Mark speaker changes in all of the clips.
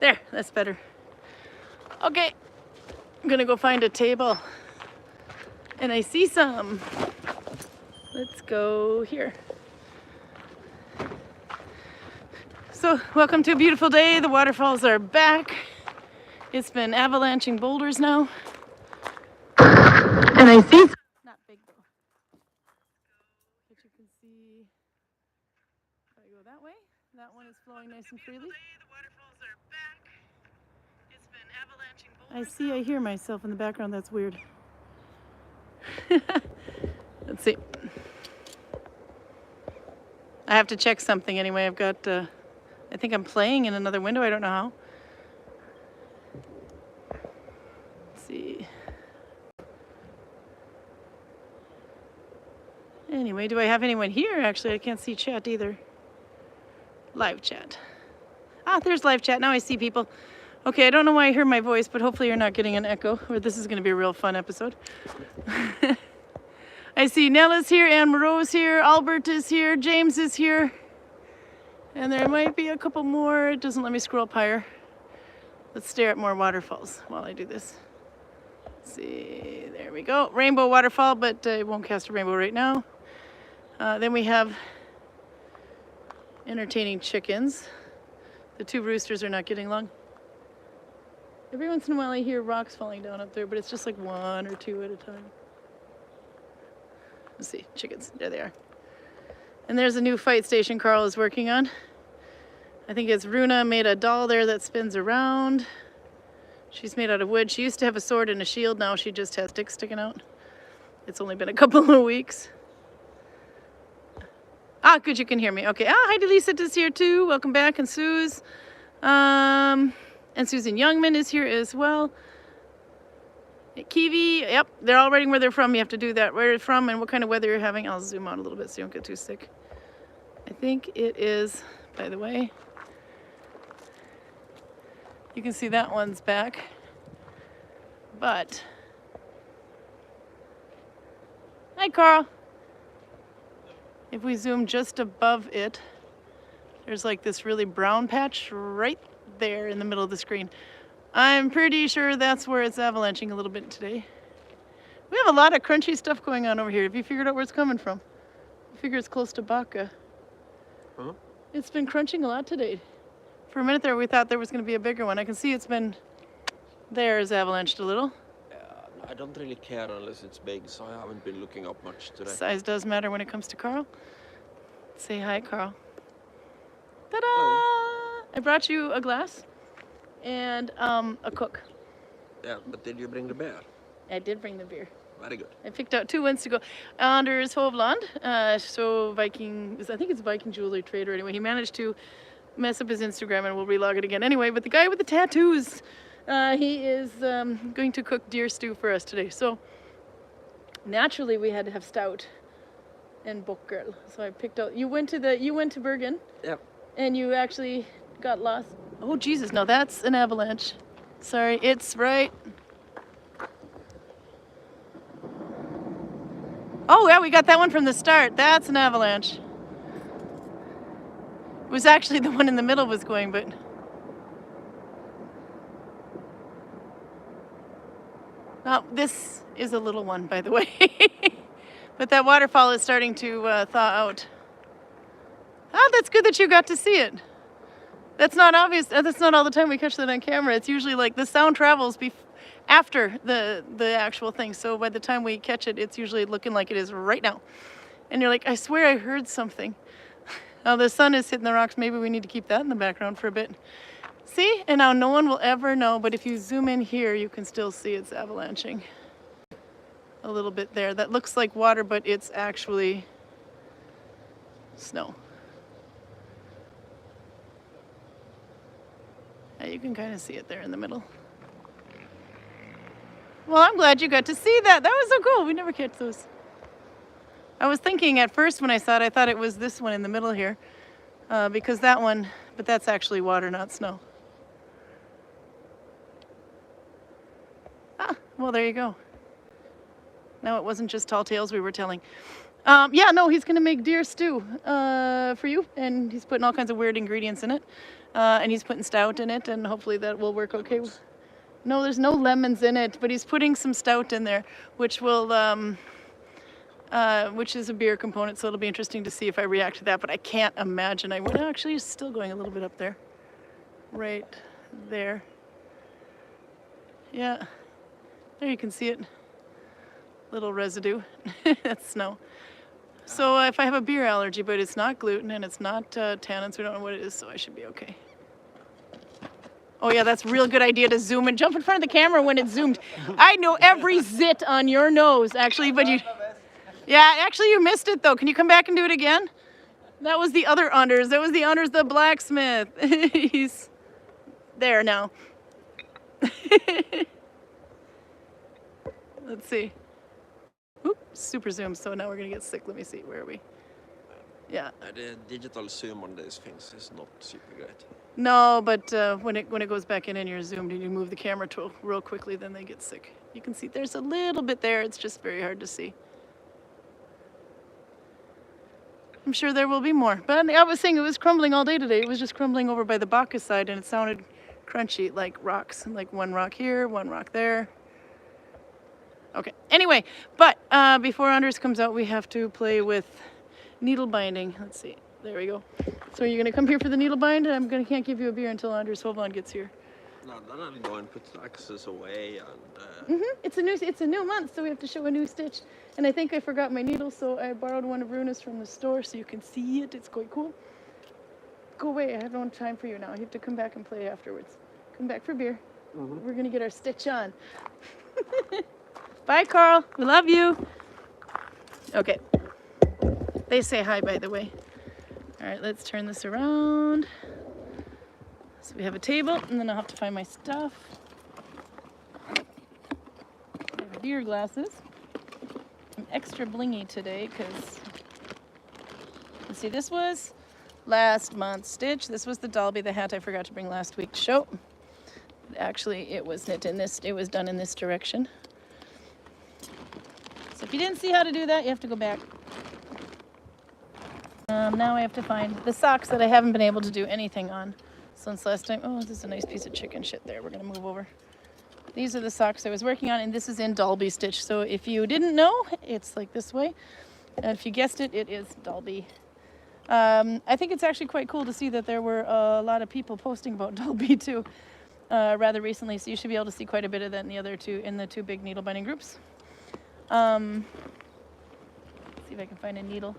Speaker 1: There, that's better. Okay, I'm gonna go find a table. And I see some. Let's go here. So, welcome to a beautiful day. The waterfalls are back. It's been avalanching boulders now. And I see some. Not big though. But you can see, if I go that way, that one is flowing nice and freely. The waterfalls are back. It's been avalanching boulders. I hear myself in the background. That's weird. Let's see. I have to check something anyway. I've got, I think I'm playing in another window. I don't know how. Let's see. Anyway, do I have anyone here? Actually, I can't see chat either. Live chat. Ah, there's live chat. Now I see people. Okay, I don't know why I hear my voice, but hopefully you're not getting an echo, or this is going to be a real fun episode. I see Nella's here, Anne Moreau's here, Albert is here, James is here. And there might be a couple more. It doesn't let me scroll up higher. Let's stare at more waterfalls while I do this. Let's see, there we go. Rainbow waterfall, but it won't cast a rainbow right now. Then we have entertaining chickens. The two roosters are not getting along. Every once in a while I hear rocks falling down up there, but it's just like one or two at a time. Let's see, chickens, there they are. And there's a new fight station Karl is working on. I think it's Runa made a doll there that spins around. She's made out of wood. She used to have a sword and a shield, now she just has sticks sticking out. It's only been a couple of weeks. Ah, good, you can hear me. Okay, Heidi Lisa is here too. Welcome back, and Suze. And Susan Youngman is here as well. Kiwi, yep, they're all writing where they're from. You have to do that, where they're from and what kind of weather you're having. I'll zoom out a little bit so you don't get too sick. I think it is, by the way, you can see that one's back, but, hi Karl. If we zoom just above it, there's like this really brown patch right there in the middle of the screen. I'm pretty sure that's where it's avalanching a little bit today. We have a lot of crunchy stuff going on over here. Have you figured out where it's coming from? I figure it's close to Baka. Huh? It's been crunching a lot today. For a minute there, we thought there was going to be a bigger one. I can see it's been, there's avalanched a little.
Speaker 2: I don't really care unless it's big, so I haven't been looking up much today.
Speaker 1: Size does matter when it comes to Karl. Say hi, Karl. Ta-da!
Speaker 2: Hello.
Speaker 1: I brought you a glass and a cook.
Speaker 2: Yeah, but did you bring the beer?
Speaker 1: I did bring the beer.
Speaker 2: Very good.
Speaker 1: I picked out 2 ones to go. Anders Hovland, so Viking, I think it's VikingJewelryTrader anyway. He managed to mess up his Instagram and we'll relog it again. Anyway, but the guy with the tattoos, he is going to cook deer stew for us today. So naturally we had to have stout and bokkerl. So I picked out, you went to Bergen.
Speaker 2: Yep.
Speaker 1: And you actually got lost. Oh Jesus, no, that's an avalanche. Sorry, it's right. Oh yeah, we got that one from the start. That's an avalanche. It was actually the one in the middle was going, but oh, this is a little one, by the way. But that waterfall is starting to thaw out. Ah, that's good that you got to see it. That's not obvious. That's not all the time we catch that on camera. It's usually like the sound travels after the actual thing. So by the time we catch it, it's usually looking like it is right now. And you're like, I swear I heard something. Now the sun is hitting the rocks. Maybe we need to keep that in the background for a bit. See? And now no one will ever know, but if you zoom in here, you can still see it's avalanching. A little bit there. That looks like water, but it's actually snow. Yeah, you can kind of see it there in the middle. Well, I'm glad you got to see that. That was so cool. We never catch those. I was thinking at first when I saw it, I thought it was this one in the middle here. Because that one, but that's actually water, not snow. Ah, well, there you go. Now it wasn't just tall tales we were telling. Yeah, no, he's going to make deer stew for you. And he's putting all kinds of weird ingredients in it. and he's putting stout in it, and hopefully that will work okay. No, there's no lemons in it, but he's putting some stout in there, which will, which is a beer component, so it'll be interesting to see if I react to that, but I can't imagine I would. Actually, it's still going a little bit up there. Right there. Yeah, there you can see it. Little residue. That's snow. So if I have a beer allergy, but it's not gluten and it's not tannins, we don't know what it is, so I should be okay. Oh yeah, that's a real good idea to zoom and jump in front of the camera when it's zoomed. I know every zit on your nose, actually, but you... Yeah, actually you missed it though. Can you come back and do it again? That was the other Anders. That was the Anders the blacksmith. He's there now. Let's see. Oop, super zoom, so now we're gonna get sick. Let me see, where are we? Yeah.
Speaker 2: The digital zoom on these things is not super great.
Speaker 1: No, but when it goes back in and you're zoomed and you move the camera to real quickly, then they get sick. You can see there's a little bit there. It's just very hard to see. I'm sure there will be more. But I was saying it was crumbling all day today. It was just crumbling over by the Bacchus side, and it sounded crunchy, like rocks. Like one rock here, one rock there. Okay, anyway, but before Anders comes out, we have to play with needle binding. Let's see, there we go. So are you gonna come here for the needle bind? Can't give you a beer until Anders Hovland gets here.
Speaker 2: No, then I'm going to put the axes away and...
Speaker 1: It's a new month, so we have to show a new stitch. And I think I forgot my needle, so I borrowed one of Runa's from the store so you can see it. It's quite cool. Go away, I have no time for you now. You have to come back and play afterwards. Come back for beer. We're gonna get our stitch on. Bye, Karl. We love you. Okay. They say hi, by the way. All right, let's turn this around. So we have a table, and then I'll have to find my stuff. I have beer glasses. I'm extra blingy today because, let's see, this was last month's stitch. This was the Dalby, the hat I forgot to bring last week's show. Actually, it was knit in this, it was done in this direction. So if you didn't see how to do that, you have to go back. Now I have to find the socks that I haven't been able to do anything on since last time. Oh, this is a nice piece of chicken shit there. We're gonna move over. These are the socks I was working on, and this is in Dalby stitch. So if you didn't know, it's like this way. And if you guessed it, it is Dalby. I think it's actually quite cool to see that there were a lot of people posting about Dalby too, rather recently. So you should be able to see quite a bit of that in the two big needle binding groups. Let's see if I can find a needle.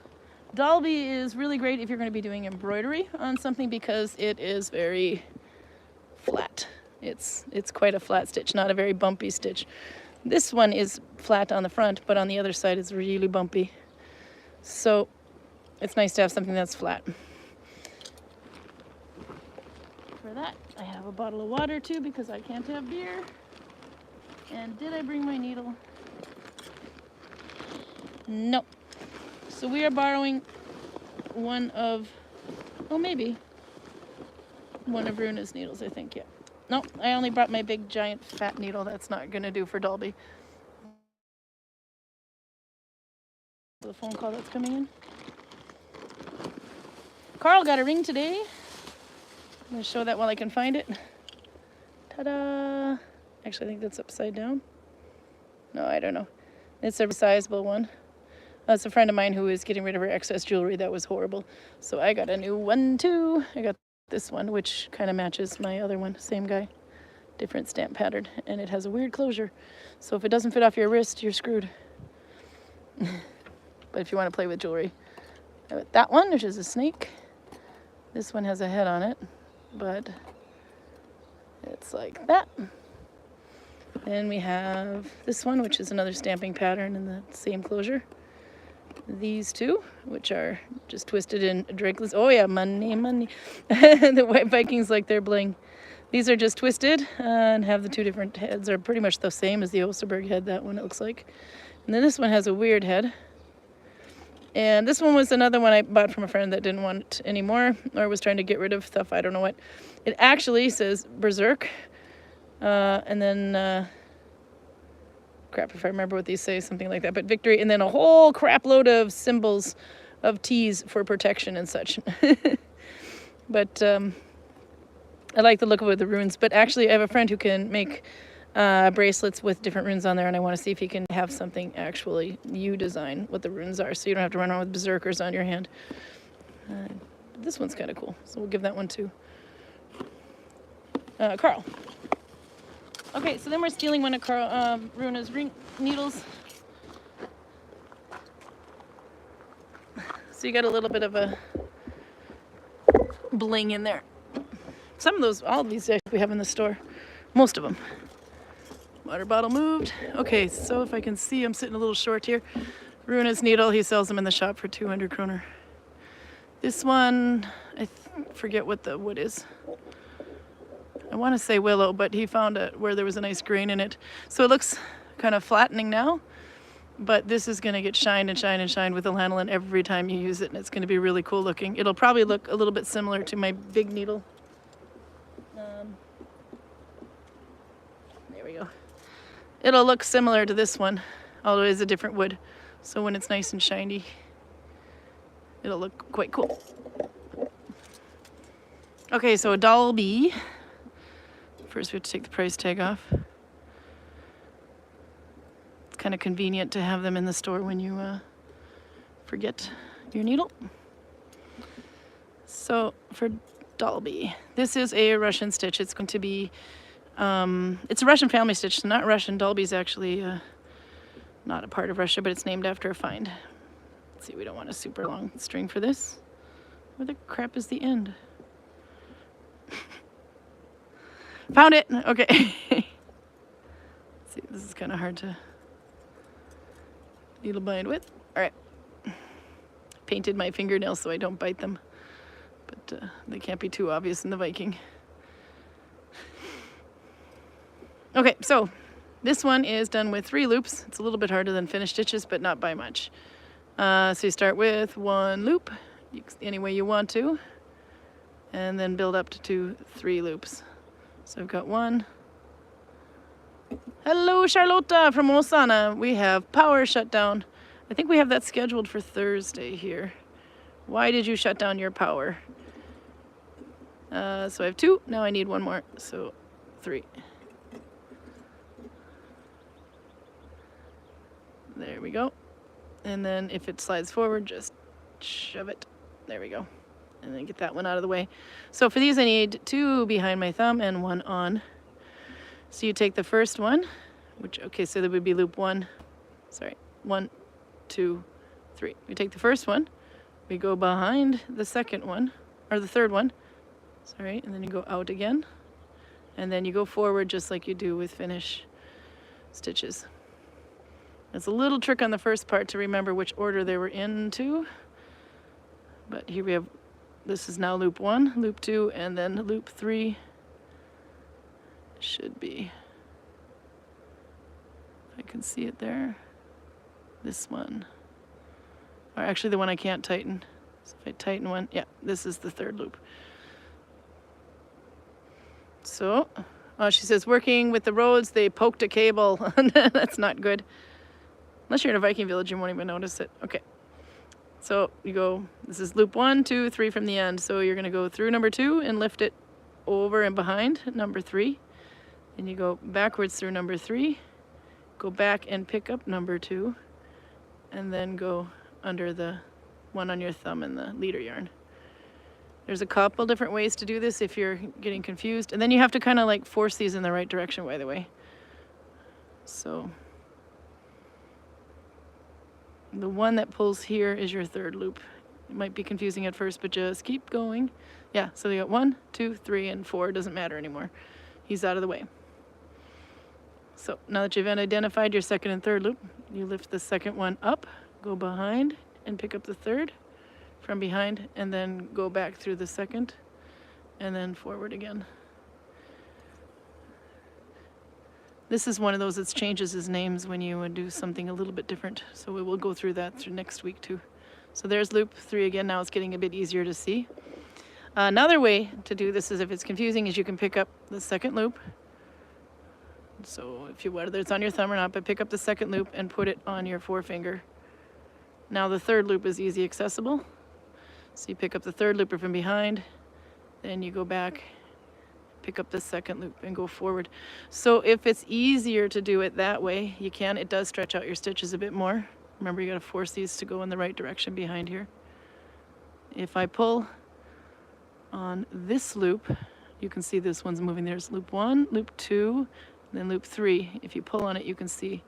Speaker 1: Dalby is really great if you're going to be doing embroidery on something because it is very flat. It's quite a flat stitch, not a very bumpy stitch. This one is flat on the front, but on the other side it's really bumpy. So it's nice to have something that's flat. For that, I have a bottle of water too because I can't have beer. And did I bring my needle? No. So we are borrowing one of Runa's needles, I think, yeah. No, I only brought my big, giant, fat needle. That's not going to do for Dalby. The phone call that's coming in. Karl got a ring today. I'm going to show that while I can find it. Ta-da! Actually, I think that's upside down. No, I don't know. It's a sizable one. It's a friend of mine who is getting rid of her excess jewelry. That was horrible. So I got a new one too. I got this one, which kind of matches my other one. Same guy, different stamp pattern. And it has a weird closure. So if it doesn't fit off your wrist, you're screwed. But if you want to play with jewelry, I got that one, which is a snake. This one has a head on it, but it's like that. Then we have this one, which is another stamping pattern in the same closure. These two, which are just twisted in drinkless. Oh yeah, money, money. The white Vikings like their bling. These are just twisted and have the two different heads. Are pretty much the same as the Osterberg head, that one it looks like. And then this one has a weird head. And this one was another one I bought from a friend that didn't want it anymore or was trying to get rid of stuff. I don't know what. It actually says Berserk. And then... crap, if I remember what these say, something like that, but victory, and then a whole crap load of symbols of T's for protection and such. But I like the look of it with the runes, but actually I have a friend who can make bracelets with different runes on there, and I want to see if he can have something actually you design what the runes are, so you don't have to run around with berserkers on your hand. This one's kind of cool, so we'll give that one to Karl. Okay, so then we're stealing one of Runa's needles. So you got a little bit of a bling in there. Some of those, all of these we have in the store. Most of them. Water bottle moved. Okay, so if I can see, I'm sitting a little short here. Runa's needle, he sells them in the shop for 200 kroner. This one, I forget what the wood is. I want to say willow, but he found it where there was a nice grain in it. So it looks kind of flattening now, but this is going to get shine and shine and shine with the lanolin every time you use it, and it's going to be really cool looking. It'll probably look a little bit similar to my big needle. There we go. It'll look similar to this one, although it is a different wood. So when it's nice and shiny, it'll look quite cool. Okay, so a Dalby. First we have to take the price tag off. It's kind of convenient to have them in the store when you forget your needle. So for Dalby, this is a Russian stitch. It's going to be, it's a Russian family stitch, so not Russian. Dalby's actually not a part of Russia, but it's named after a find. Let's see, we don't want a super long string for this. Where the crap is the end? Found it! Okay. Let's see, this is kind of hard to needle bind with. Alright. Painted my fingernails so I don't bite them. But they can't be too obvious in the Viking. Okay, so this one is done with 3 loops. It's a little bit harder than finished stitches, but not by much. So you start with 1 loop, any way you want to, and then build up to 3 loops. So I've got 1. Hello, Charlotta from Osana. We have power shutdown. I think we have that scheduled for Thursday here. Why did you shut down your power? So I have 2. Now I need 1 more. So 3. There we go. And then if it slides forward, just shove it. There we go. And then get that one out of the way. So for these I need 2 behind my thumb and 1 on. So you take the first one, which, okay, so that would be loop 1. Sorry, 1, 2, 3. We take the first one, we go behind the second one, or the third one, sorry, and then you go out again. And then you go forward just like you do with finish stitches. It's a little trick on the first part to remember which order they were into. But here we have, this is now loop 1, loop 2, and then loop 3 should be, if I can see it there, this one. Or actually the one I can't tighten. So if I tighten one, yeah, this is the 3rd loop. So, she says, working with the roads, they poked a cable. That's not good. Unless you're in a Viking village, you won't even notice it. Okay. So you go, this is loop 1, 2, 3 from the end. So you're going to go through number 2 and lift it over and behind number 3. And you go backwards through number 3, go back and pick up number 2, and then go under the one on your thumb in the leader yarn. There's a couple different ways to do this if you're getting confused. And then you have to kind of like force these in the right direction, by the way. So the one that pulls here is your 3rd loop. It might be confusing at first, but just keep going. Yeah, so you got 1, 2, 3, and 4. Doesn't matter anymore. He's out of the way. So now that you've identified your 2nd and 3rd loop, you lift the 2nd one up, go behind, and pick up the 3rd from behind, and then go back through the 2nd, and then forward again. This is one of those that changes his names when you do something a little bit different. So we will go through that through next week too. So there's loop 3 again. Now it's getting a bit easier to see. Another way to do this is, if it's confusing, is you can pick up the 2nd loop. So if you, whether it's on your thumb or not, but pick up the 2nd loop and put it on your forefinger. Now the 3rd loop is easy accessible. So you pick up the 3rd looper from behind, then you go back pick up the second loop and go forward. So if it's easier to do it that way, you can. It does stretch out your stitches a bit more. Remember, you got to force these to go in the right direction behind here. If I pull on this loop, you can see this one's moving. There's loop 1, loop 2, then loop 3. If you pull on it, you can see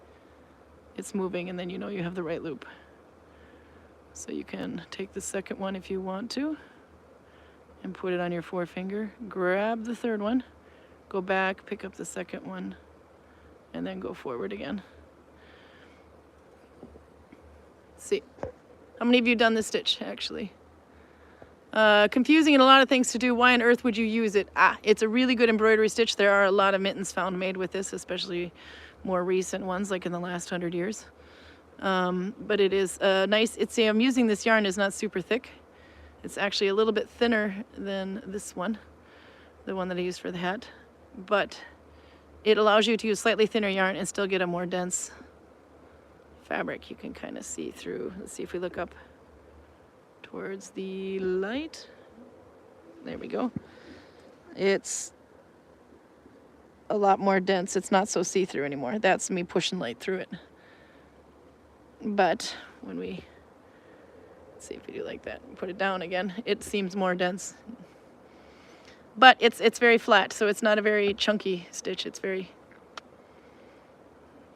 Speaker 1: it's moving, and then you know you have the right loop. So you can take the second one if you want to and put it on your forefinger, grab the third one, go back, pick up the second one, and then go forward again. Let's see. How many of you done this stitch, actually? Confusing and a lot of things to do. Why on earth would you use it? It's a really good embroidery stitch. There are a lot of mittens found made with this, especially more recent ones, like in the last 100 years. But it is nice. I'm using this yarn is not super thick. It's actually a little bit thinner than this one, the one that I used for the hat. But it allows you to use slightly thinner yarn and still get a more dense fabric. You can kind of see through. Let's see if we look up towards the light. There we go. It's a lot more dense. It's not so see-through anymore. That's me pushing light through it. But when we, let's see if we do like that and put it down again, it seems more dense. But it's very flat, so it's not a very chunky stitch. It's very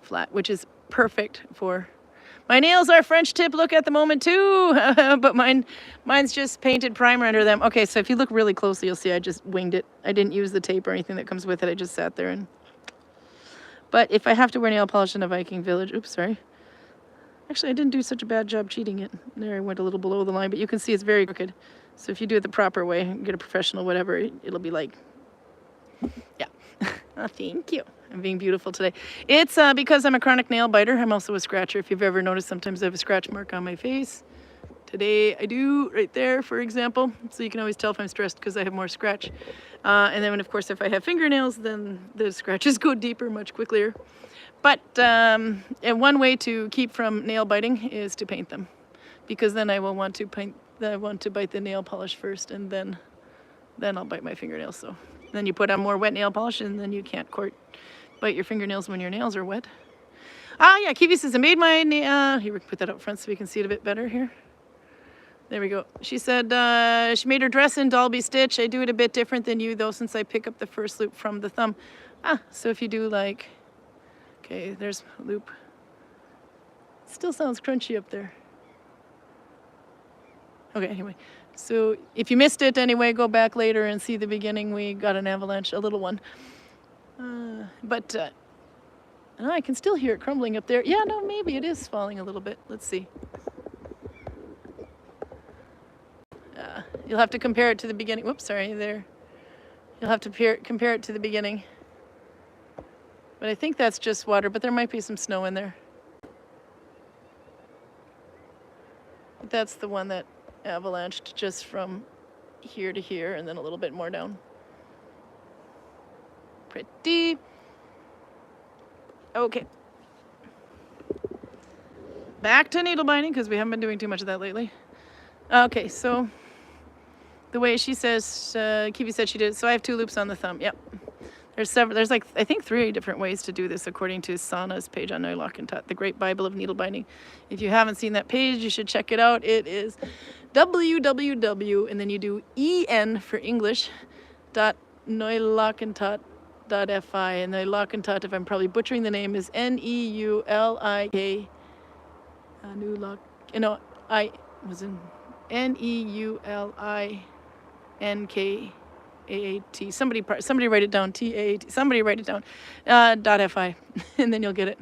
Speaker 1: flat, which is perfect for. My nails are French tip look at the moment too, but mine's just painted primer under them. Okay, so if you look really closely, you'll see I just winged it. I didn't use the tape or anything that comes with it. I just sat there and. But if I have to wear nail polish in a Viking village, oops, sorry. Actually, I didn't do such a bad job cheating it. There, I went a little below the line, but you can see it's very crooked. So if you do it the proper way, get a professional, whatever, it'll be like, yeah. Oh, thank you. I'm being beautiful today. It's because I'm a chronic nail biter. I'm also a scratcher. If you've ever noticed, sometimes I have a scratch mark on my face. Today I do, right there, for example. So you can always tell if I'm stressed because I have more scratch. And then, of course, if I have fingernails, then the scratches go deeper much quicker. But and one way to keep from nail biting is to paint them, because then I will want to paint. I want to bite the nail polish first, and then I'll bite my fingernails. So then you put on more wet nail polish, and then you can't bite your fingernails when your nails are wet. Yeah, Kiwi says I made my nail. Here, we can put that up front so we can see it a bit better here. There we go. She said she made her dress in Dalby stitch. I do it a bit different than you though, since I pick up the first loop from the thumb. So if you do like, okay, there's loop. Still sounds crunchy up there. Okay, anyway. So if you missed it anyway, go back later and see the beginning. We got an avalanche, a little one. I can still hear it crumbling up there. Yeah, no, maybe it is falling a little bit. Let's see. You'll have to compare it to the beginning. Whoops, sorry, there. You'll have to compare it to the beginning. But I think that's just water, but there might be some snow in there. But that's the one that avalanched just from here to here and then a little bit more down. Pretty. Okay. Back to needle binding because we haven't been doing too much of that lately. Okay, so the way she says, Kiwi said she did. So I have 2 loops on the thumb. Yep. There's several. There's like I think 3 different ways to do this according to Sana's page on Neulach-and-Tot, the Great Bible of Needle Binding. If you haven't seen that page, you should check it out. It is www and then you do en for English .neulach-and-tot.fi, and Neulach-and-Tot, if I'm probably butchering the name, is N-E-U-L-I-K. N-E-U-L-I-N-K-A-A-T. Somebody write it down. T-A-A-T. Somebody write it down. .fi, and then you'll get it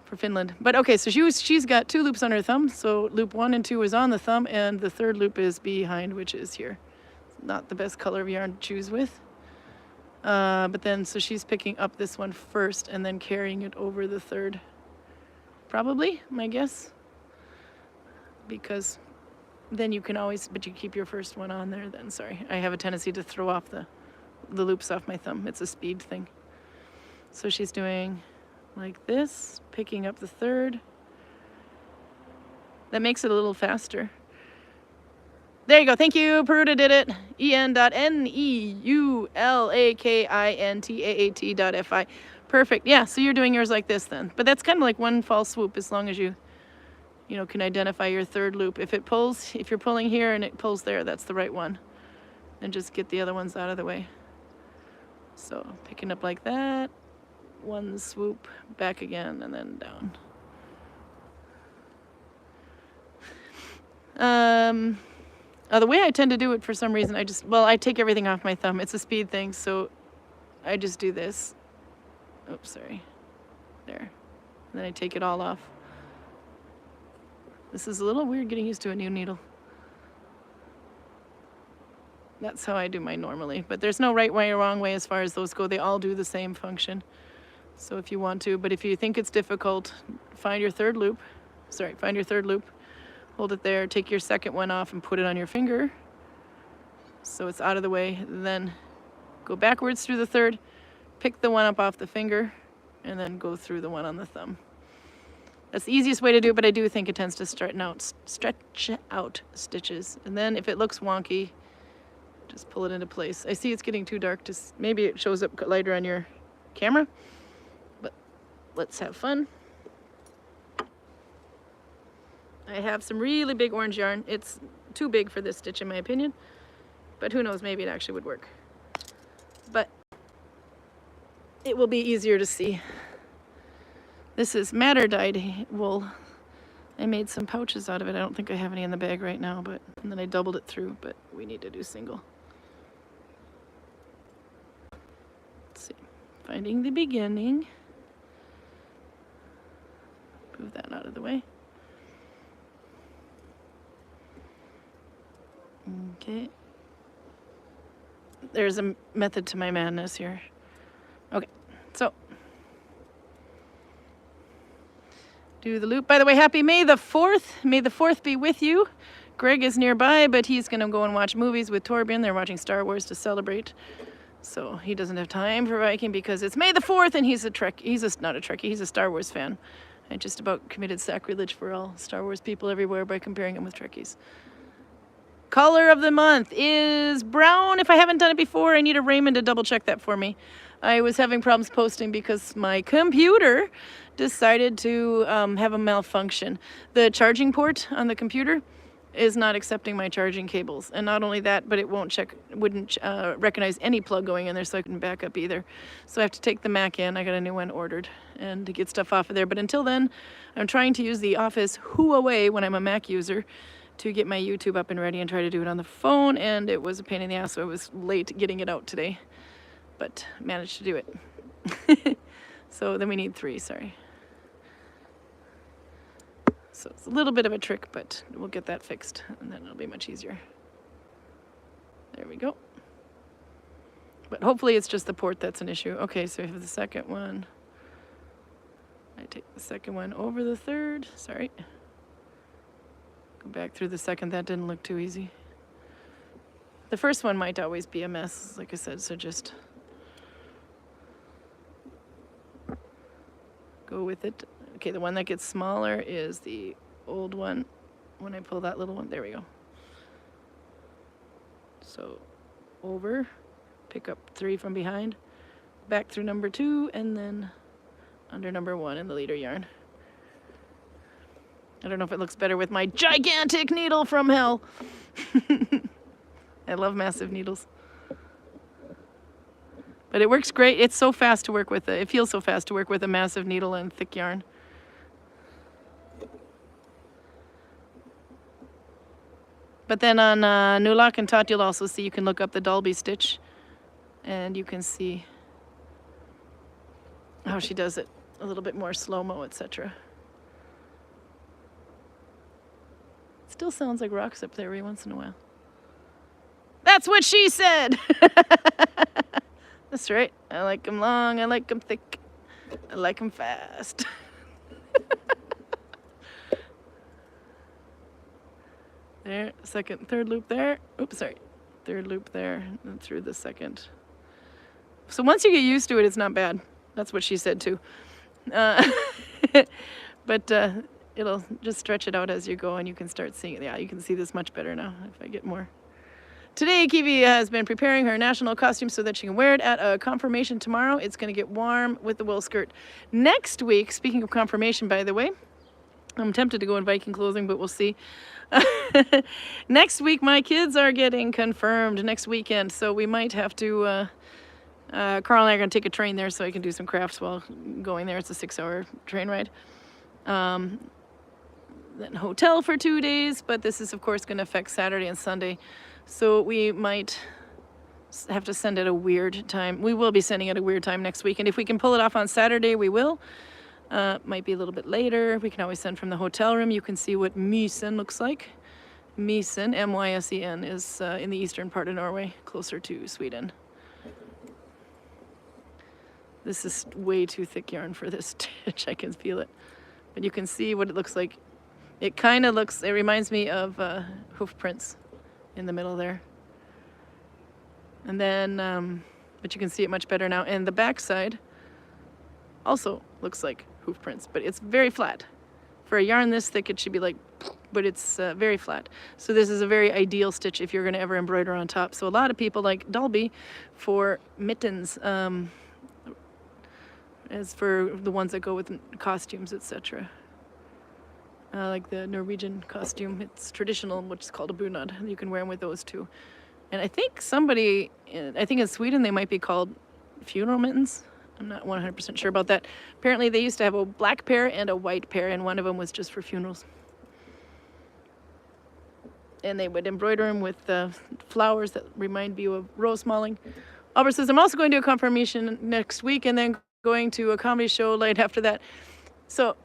Speaker 1: for Finland. But okay, so she's got 2 loops on her thumb. So loop 1 and 2 is on the thumb, and the third loop is behind, which is here. Not the best color of yarn to choose with. But then, so she's picking up this one first and then carrying it over the third. Probably, my guess. Because then you can always, but you keep your first one on there then. Sorry, I have a tendency to throw off the loops off my thumb. It's a speed thing. So she's doing like this, picking up the third. That makes it a little faster. There you go. Thank you. Peruta did it. en.neulakintaat.fi. Perfect. Yeah, so you're doing yours like this then. But that's kind of like one false swoop as long as you can identify your third loop. If it pulls, if you're pulling here and it pulls there, that's the right one. And just get the other ones out of the way. So picking up like that, one swoop, back again, and then down. The way I tend to do it for some reason, I take everything off my thumb. It's a speed thing, so I just do this. Oops, sorry. There. And then I take it all off. This is a little weird getting used to a new needle. That's how I do mine normally. But there's no right way or wrong way as far as those go. They all do the same function. So if you want to, but if you think it's difficult, find your third loop. Find your third loop. Hold it there, take your second one off and put it on your finger so it's out of the way. Then go backwards through the third, pick the one up off the finger, and then go through the one on the thumb. That's the easiest way to do it, but I do think it tends to stretch out stitches. And then if it looks wonky, just pull it into place. I see it's getting too dark. Maybe it shows up lighter on your camera, but let's have fun. I have some really big orange yarn. It's too big for this stitch in my opinion, but who knows, maybe it actually would work. But it will be easier to see. This is madder dyed wool. I made some pouches out of it. I don't think I have any in the bag right now, and then I doubled it through, but we need to do single. Let's see, finding the beginning. Move that out of the way. Okay. There's a method to my madness here. Okay, so do the loop. By the way, happy May the 4th. May the 4th be with you. Greg is nearby, but he's going to go and watch movies with Torben. They're watching Star Wars to celebrate. So he doesn't have time for Viking because it's May the 4th and he's not a Trekkie, he's a Star Wars fan. I just about committed sacrilege for all Star Wars people everywhere by comparing him with Trekkies. Color of the month is brown. If I haven't done it before, I need a Raymond to double check that for me. I was having problems posting because my computer decided to have a malfunction. The charging port on the computer is not accepting my charging cables. And not only that, but it wouldn't recognize any plug going in there, so I couldn't back up either. So I have to take the Mac in. I got a new one ordered and to get stuff off of there. But until then, I'm trying to use the Office Huawei when I'm a Mac user to get my YouTube up and ready and try to do it on the phone, and it was a pain in the ass, so I was late getting it out today, but managed to do it. So then we need 3, sorry. So it's a little bit of a trick, but we'll get that fixed, and then it'll be much easier. There we go. But hopefully it's just the port that's an issue. Okay, so we have the second one. I take the second one over the third, sorry. Go back through the second. That didn't look too easy. The first one might always be a mess, like I said, so just go with it. Okay, the one that gets smaller is the old one. When I pull that little one, there we go. So over, pick up 3 from behind, back through number 2, and then under number 1 in the leader yarn. I don't know if it looks better with my gigantic needle from hell. I love massive needles. But it works great. It's so fast to work with. It feels so fast to work with a massive needle and thick yarn. But then on New Lock and Tot, you'll also see, you can look up the Dalby stitch and you can see how she does it a little bit more slow-mo, etc. Still sounds like rocks up there every once in a while. That's what she said. That's right. I like them long, I like them thick, I like them fast. There, third loop there. Oops, sorry. Third loop there, and through the second. So once you get used to it, it's not bad. That's what she said too. But it'll just stretch it out as you go, and you can start seeing it. Yeah, you can see this much better now if I get more. Today, Kiwi has been preparing her national costume so that she can wear it at a confirmation tomorrow. It's going to get warm with the wool skirt. Next week, speaking of confirmation, by the way, I'm tempted to go in Viking clothing, but we'll see. Next week, my kids are getting confirmed next weekend, so we might have to, Karl and I are going to take a train there so I can do some crafts while going there. It's a 6-hour train ride. Then hotel for 2 days, but this is, of course, going to affect Saturday and Sunday. So we might have to send at a weird time. We will be sending at a weird time next week, and if we can pull it off on Saturday, we will. Might be a little bit later. We can always send from the hotel room. You can see what Mysen looks like. Mysen, M-Y-S-E-N, is in the eastern part of Norway, closer to Sweden. This is way too thick yarn for this stitch. I can feel it. But you can see what it looks like. It kind of looks, it reminds me of hoof prints in the middle there. And then, but you can see it much better now. And the back side also looks like hoof prints, but it's very flat. For a yarn this thick, it should be like, but it's very flat. So this is a very ideal stitch if you're going to ever embroider on top. So a lot of people like Dalby for mittens, as for the ones that go with costumes, etc. Like the Norwegian costume, it's traditional, which is called a bunad. You can wear them with those too. And I think somebody, I think in Sweden they might be called funeral mittens. I'm not 100% sure about that. Apparently they used to have a black pair and a white pair, and one of them was just for funerals. And they would embroider them with flowers that remind you of rose malling. Albert says, I'm also going to a confirmation next week and then going to a comedy show right after that. So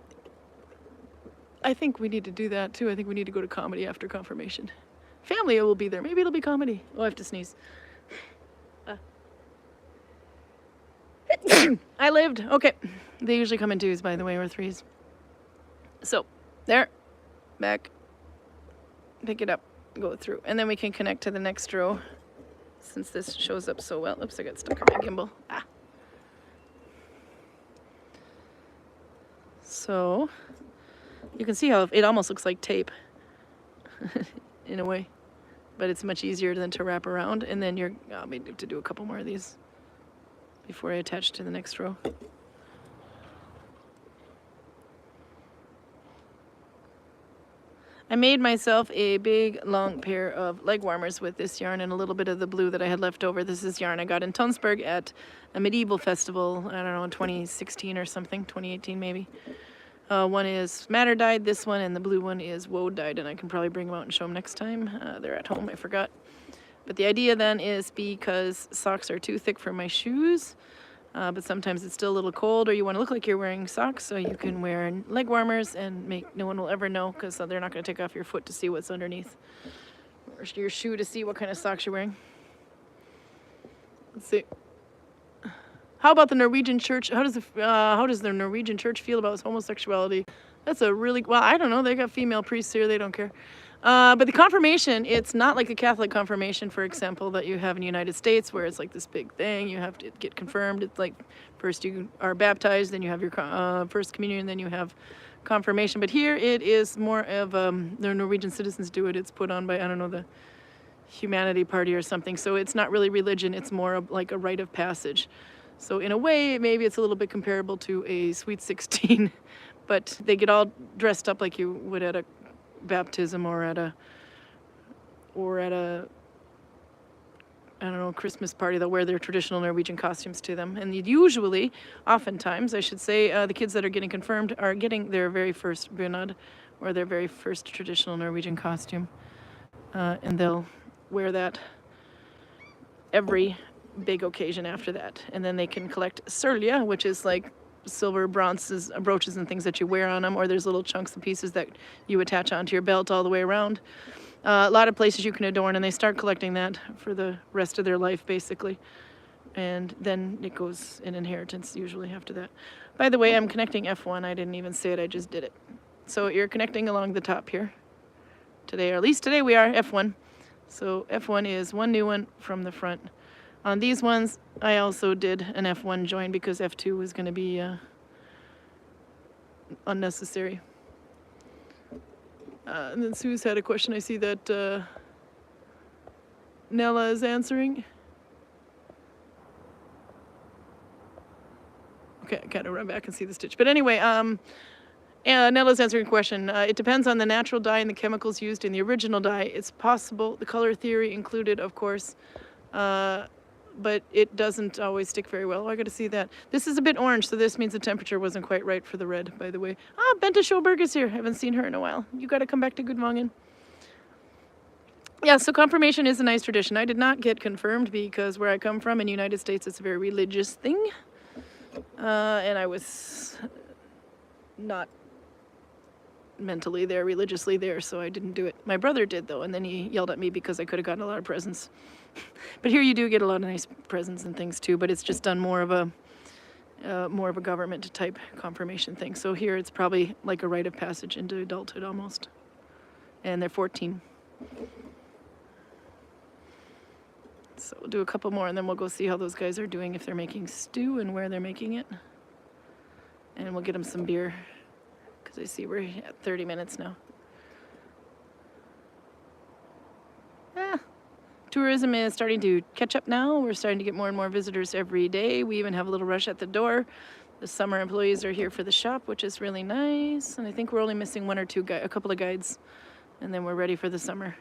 Speaker 1: I think we need to do that too. I think we need to go to comedy after confirmation. Family will be there. Maybe it'll be comedy. Oh, I have to sneeze. I lived. Okay. They usually come in 2s, by the way, or 3s. So, there. Back. Pick it up. Go through. And then we can connect to the next row. Since this shows up so well. Oops, I got stuck on my gimbal. So, you can see how it almost looks like tape. In a way. But it's much easier than to wrap around. And then you're, I may have to do a couple more of these before I attach to the next row. I made myself a big long pair of leg warmers with this yarn and a little bit of the blue that I had left over. This is yarn I got in Tonsberg at a medieval festival, I don't know, in 2016 or something, 2018 maybe. One is madder dyed, this one, and the blue one is woad dyed, and I can probably bring them out and show them next time. They're at home, I forgot. But the idea then is because socks are too thick for my shoes, but sometimes it's still a little cold, or you want to look like you're wearing socks, so you can wear leg warmers and no one will ever know, because they're not going to take off your foot to see what's underneath, or your shoe to see what kind of socks you're wearing. Let's see. How about the Norwegian church? How does the Norwegian church feel about homosexuality? That's a really, well, I don't know. They got female priests here. They don't care. But the confirmation, it's not like the Catholic confirmation, for example, that you have in the United States, where it's like this big thing. You have to get confirmed. It's like first you are baptized, then you have your first communion, then you have confirmation. But here it is more of, the Norwegian citizens do it. It's put on by, I don't know, the Humanity Party or something. So it's not really religion. It's more of like a rite of passage. So in a way, maybe it's a little bit comparable to a Sweet 16, but they get all dressed up like you would at a baptism or at a I don't know, Christmas party. They'll wear their traditional Norwegian costumes to them. And usually, oftentimes, I should say, the kids that are getting confirmed are getting their very first bunad, or their very first traditional Norwegian costume. And they'll wear that every big occasion after that. And then they can collect sølje, which is like silver, bronzes, brooches and things that you wear on them, or there's little chunks and pieces that you attach onto your belt all the way around. A lot of places you can adorn, and they start collecting that for the rest of their life, basically. And then it goes in inheritance usually after that. By the way, I'm connecting F1. I didn't even say it, I just did it. So you're connecting along the top here today, or at least today we are F1. So F1 is one new one from the front. On these ones, I also did an F1 join because F2 was going to be unnecessary. And then Sue's had a question. I see that Nella is answering. Okay, I gotta run back and see the stitch. But anyway, Nella's answering a question. It depends on the natural dye and the chemicals used in the original dye. It's possible, the color theory included, of course, but it doesn't always stick very well. Oh, I gotta see that. This is a bit orange, so this means the temperature wasn't quite right for the red, by the way. Ah, Bente Schoberg is here. Haven't seen her in a while. You gotta come back to Gudvangen. Yeah, so confirmation is a nice tradition. I did not get confirmed because where I come from in the United States, it's a very religious thing. And I was not mentally there, religiously there, so I didn't do it. My brother did, though, and then he yelled at me because I could have gotten a lot of presents. But here you do get a lot of nice presents and things, too, but it's just done more of a government-type confirmation thing. So here it's probably like a rite of passage into adulthood, almost. And they're 14. So we'll do a couple more, and then we'll go see how those guys are doing, if they're making stew and where they're making it. And we'll get them some beer, because I see we're at 30 minutes now. Tourism is starting to catch up now. We're starting to get more and more visitors every day. We even have a little rush at the door. The summer employees are here for the shop, which is really nice. And I think we're only missing one or two, a couple of guides, and then we're ready for the summer.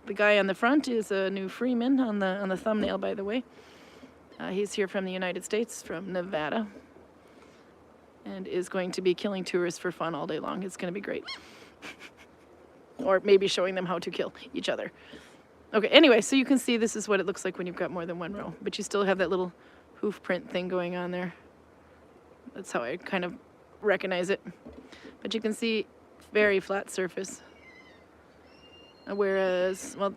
Speaker 1: The guy on the front is a new Freeman on the thumbnail, by the way. He's here from the United States, from Nevada, and is going to be killing tourists for fun all day long. It's going to be great. Or maybe showing them how to kill each other. Okay, anyway, so you can see this is what it looks like when you've got more than one row, but you still have that little hoof print thing going on there. That's how I kind of recognize it. But you can see very flat surface. Whereas, well,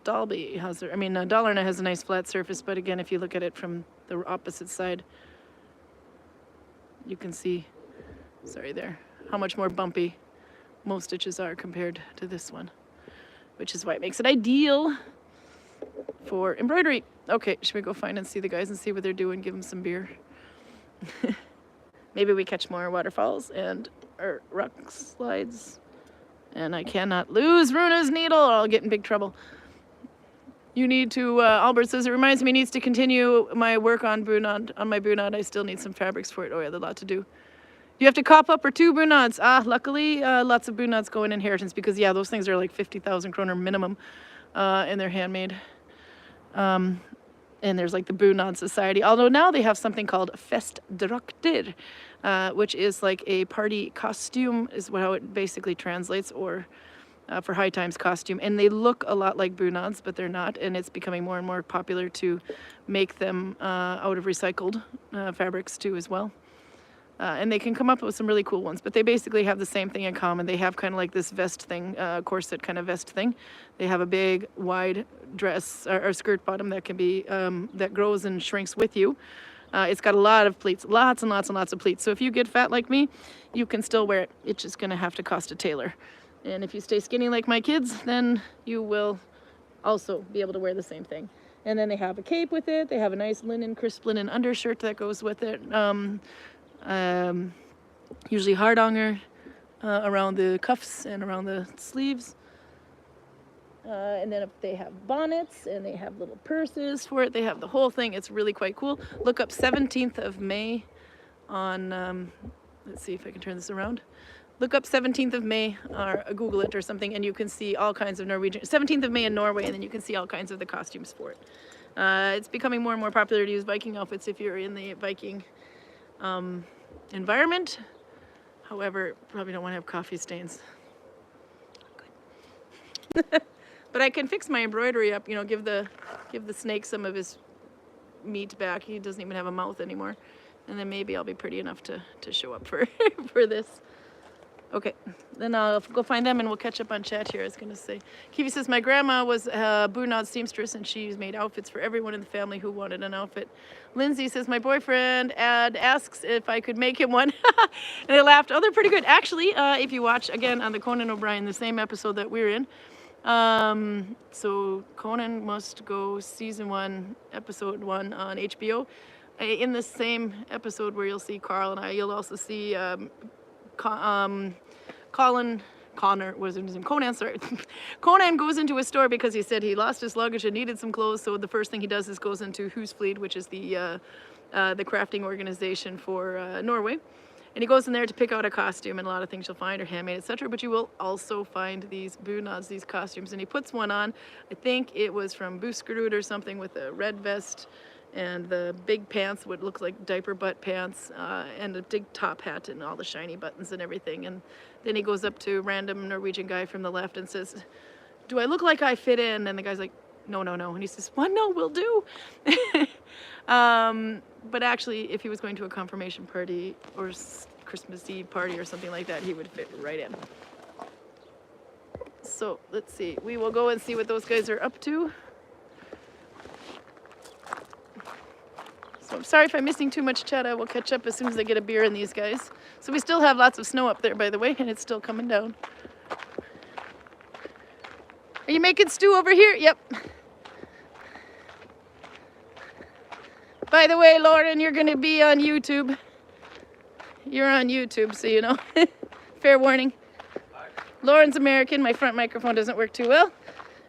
Speaker 1: Dalby has, Dalarna has a nice flat surface, but again, if you look at it from the opposite side, you can see, sorry there, how much more bumpy most stitches are compared to this one, which is why it makes it ideal for embroidery. Okay, should we go find and see the guys and see what they're doing, give them some beer? Maybe we catch more waterfalls and or rock slides. And I cannot lose Runa's needle or I'll get in big trouble. You need to, Albert says, it reminds me, needs to continue my work on bunad, on my bunad. I still need some fabrics for it. Oh yeah, there's a lot to do. You have to cop up for 2 bunads. Luckily, lots of bunads go in inheritance because, yeah, those things are like 50,000 kroner minimum, and they're handmade. And there's like the Bunad Society. Although now they have something called Festdrakter, which is like a party costume, is how it basically translates, or for high times costume. And they look a lot like bunads, but they're not. And it's becoming more and more popular to make them out of recycled fabrics too as well. And they can come up with some really cool ones, but they basically have the same thing in common. They have kind of like this vest thing, corset kind of vest thing. They have a big, wide dress or skirt bottom that can be, that grows and shrinks with you. It's got a lot of pleats, lots and lots and lots of pleats. So if you get fat like me, you can still wear it. It's just gonna have to cost a tailor. And if you stay skinny like my kids, then you will also be able to wear the same thing. And then they have a cape with it. They have a nice linen, crisp linen undershirt that goes with it. Usually hardanger around the cuffs and around the sleeves. And then if they have bonnets and they have little purses for it, they have the whole thing. It's really quite cool. Look up 17th of May on, let's see if I can turn this around. Look up 17th of May or Google it or something, and you can see all kinds of Norwegian, 17th of May in Norway, and then you can see all kinds of the costumes for it. It's becoming more and more popular to use Viking outfits if you're in the Viking environment. However, probably don't want to have coffee stains. Good. But I can fix my embroidery up, you know, give the snake some of his meat back. He doesn't even have a mouth anymore. And then maybe I'll be pretty enough to show up for for this. Okay, then I'll go find them and we'll catch up on chat here, I was going to say. Kiwi says, my grandma was a bunad seamstress and she's made outfits for everyone in the family who wanted an outfit. Lindsay says, my boyfriend asks if I could make him one. And they laughed. Oh, they're pretty good. Actually, if you watch, again, on the Conan O'Brien, the same episode that we're in. So Conan Must Go Season 1, Episode 1 on HBO. In the same episode where you'll see Karl and I, you'll also see Connor was his name? Conan, sorry. Conan goes into a store because he said he lost his luggage and needed some clothes. So the first thing he does is goes into Husflid, which is the crafting organization for Norway. And he goes in there to pick out a costume, and a lot of things you'll find are handmade, etc. But you will also find these bunads, these costumes. And he puts one on. I think it was from Buskerud or something, with a red vest and the big pants, what look like diaper butt pants, and a big top hat and all the shiny buttons and everything. And then he goes up to a random Norwegian guy from the left and says, "Do I look like I fit in?" And the guy's like, "No, no, no." And he says, "What? No, will do." But actually, if he was going to a confirmation party or Christmas Eve party or something like that, he would fit right in. So let's see. We will go and see what those guys are up to. So I'm sorry if I'm missing too much chat. I will catch up as soon as I get a beer in these guys. So we still have lots of snow up there, by the way, and it's still coming down. Are you making stew over here? Yep. By the way, Lauren, you're going to be on YouTube. You're on YouTube, so you know. Fair warning. Lauren's American. My front microphone doesn't work too well.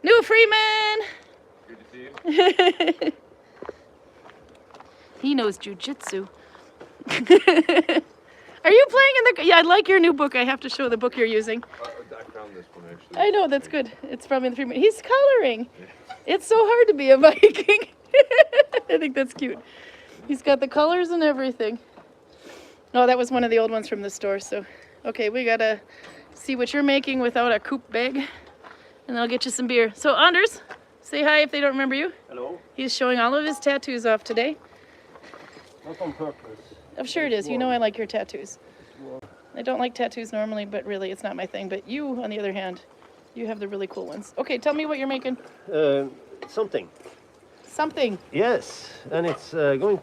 Speaker 1: New Freeman!
Speaker 3: Good to see you.
Speaker 1: He knows jujitsu. Are you playing in the... Yeah, I like your new book. I have to show the book you're using.
Speaker 3: I found this one actually.
Speaker 1: I know, that's good. It's from in 3 minutes. He's coloring. It's so hard to be a Viking. I think that's cute. He's got the colors and everything. Oh, that was one of the old ones from the store. So, okay, we gotta see what you're making without a coupe bag. And then I'll get you some beer. So, Anders, say hi if they don't remember you.
Speaker 4: Hello.
Speaker 1: He's showing all of his tattoos off today.
Speaker 4: Not on purpose.
Speaker 1: I'm sure it is. You know I like your tattoos. I don't like tattoos normally, but really it's not my thing. But you, on the other hand, you have the really cool ones. Okay, tell me what you're making.
Speaker 4: Something.
Speaker 1: Something.
Speaker 4: Yes, and it's going.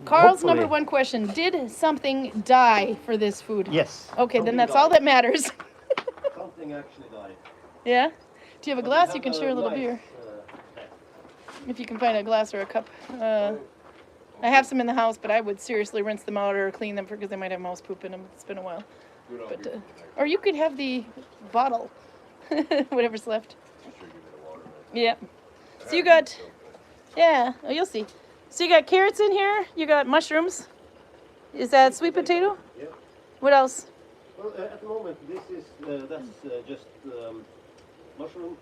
Speaker 1: Karl's
Speaker 4: hopefully-
Speaker 1: number one question. Did something die for this food?
Speaker 4: Yes.
Speaker 1: Okay, then
Speaker 4: something
Speaker 1: that's all
Speaker 4: died.
Speaker 1: that matters.
Speaker 4: Something actually died.
Speaker 1: Yeah? Do you have a glass? You
Speaker 4: Have
Speaker 1: can share a little
Speaker 4: nice,
Speaker 1: beer. If you can find a glass or a cup. I have some in the house, but I would seriously rinse them out or clean them because they might have mouse poop in them. It's been a while. But or you could have the bottle, whatever's left. Yeah. So you got, yeah. Oh, you'll see. So you got carrots in here. You got mushrooms. Is that sweet potato?
Speaker 4: Yeah.
Speaker 1: What else?
Speaker 4: Well, at the moment, this is that's just mushroom,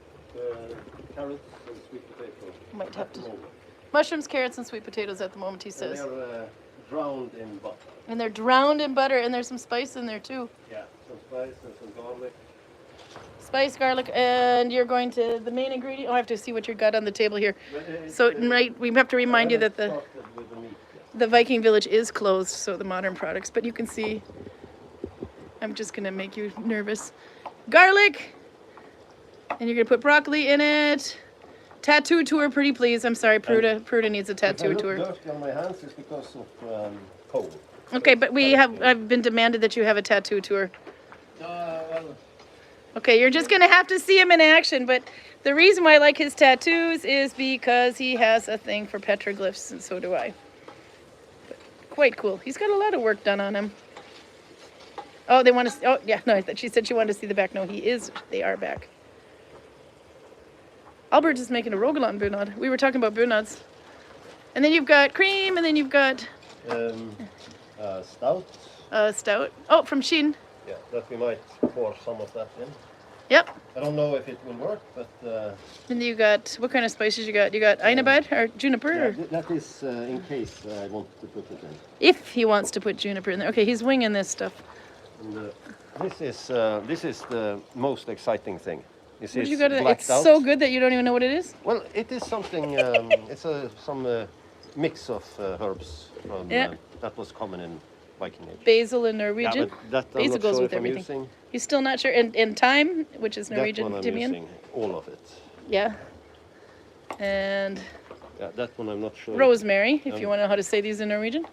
Speaker 4: carrots, and sweet potato.
Speaker 1: Might have
Speaker 4: at the
Speaker 1: to.
Speaker 4: moment.
Speaker 1: Mushrooms, carrots, and sweet potatoes at the moment, he
Speaker 4: And
Speaker 1: says.
Speaker 4: they're drowned in butter.
Speaker 1: And they're drowned in butter, and there's some spice in there too.
Speaker 4: Yeah, some spice and some garlic.
Speaker 1: Spice, garlic, and you're going to the main ingredient. Oh, I have to see what you got on the table here. So, right, we have to remind you that the Viking Village is closed, so the modern products. But you can see, I'm just gonna make you nervous. Garlic, and you're gonna put broccoli in it. Tattoo tour, pretty please. I'm sorry, Pruda needs a tattoo tour.
Speaker 4: If I look dirty on my hands, it's because of cold.
Speaker 1: Okay, but I've been demanded that you have a tattoo tour.
Speaker 4: Well,
Speaker 1: Okay, you're just gonna have to see him in action, but the reason why I like his tattoos is because he has a thing for petroglyphs, and so do I. But quite cool. He's got a lot of work done on him. Oh, they want to, oh yeah, no, she said she wanted to see the back. No, they are back. Albert is making a Rogaland bunad. We were talking about bunads. And then you've got cream, and then you've got
Speaker 4: stout.
Speaker 1: stout. Oh, from Shin.
Speaker 4: Yeah, that we might pour some of that in.
Speaker 1: Yep.
Speaker 4: I don't know if it will work, but
Speaker 1: And you got, what kind of spices you got? You got einabad or juniper?
Speaker 4: yeah,
Speaker 1: Or?
Speaker 4: that is in case I want to put it in.
Speaker 1: If he wants to put juniper in there. Okay, he's winging this stuff.
Speaker 4: And, this is the most exciting thing. You see,
Speaker 1: What did you got? It's
Speaker 4: blacked out.
Speaker 1: so good that you don't even know what it is?
Speaker 4: Well, it is something. It's some mix of herbs from
Speaker 1: Yeah.
Speaker 4: that was common in Viking Age.
Speaker 1: Basil in Norwegian.
Speaker 4: Yeah, but that I'm
Speaker 1: Basil
Speaker 4: not
Speaker 1: goes
Speaker 4: sure
Speaker 1: with
Speaker 4: if I'm
Speaker 1: everything.
Speaker 4: using.
Speaker 1: He's still not sure. And thyme, which is Norwegian
Speaker 4: That one I'm
Speaker 1: timian.
Speaker 4: using all of it.
Speaker 1: Yeah. And
Speaker 4: Yeah, that one I'm not sure.
Speaker 1: rosemary, if you want to know how to say these in Norwegian.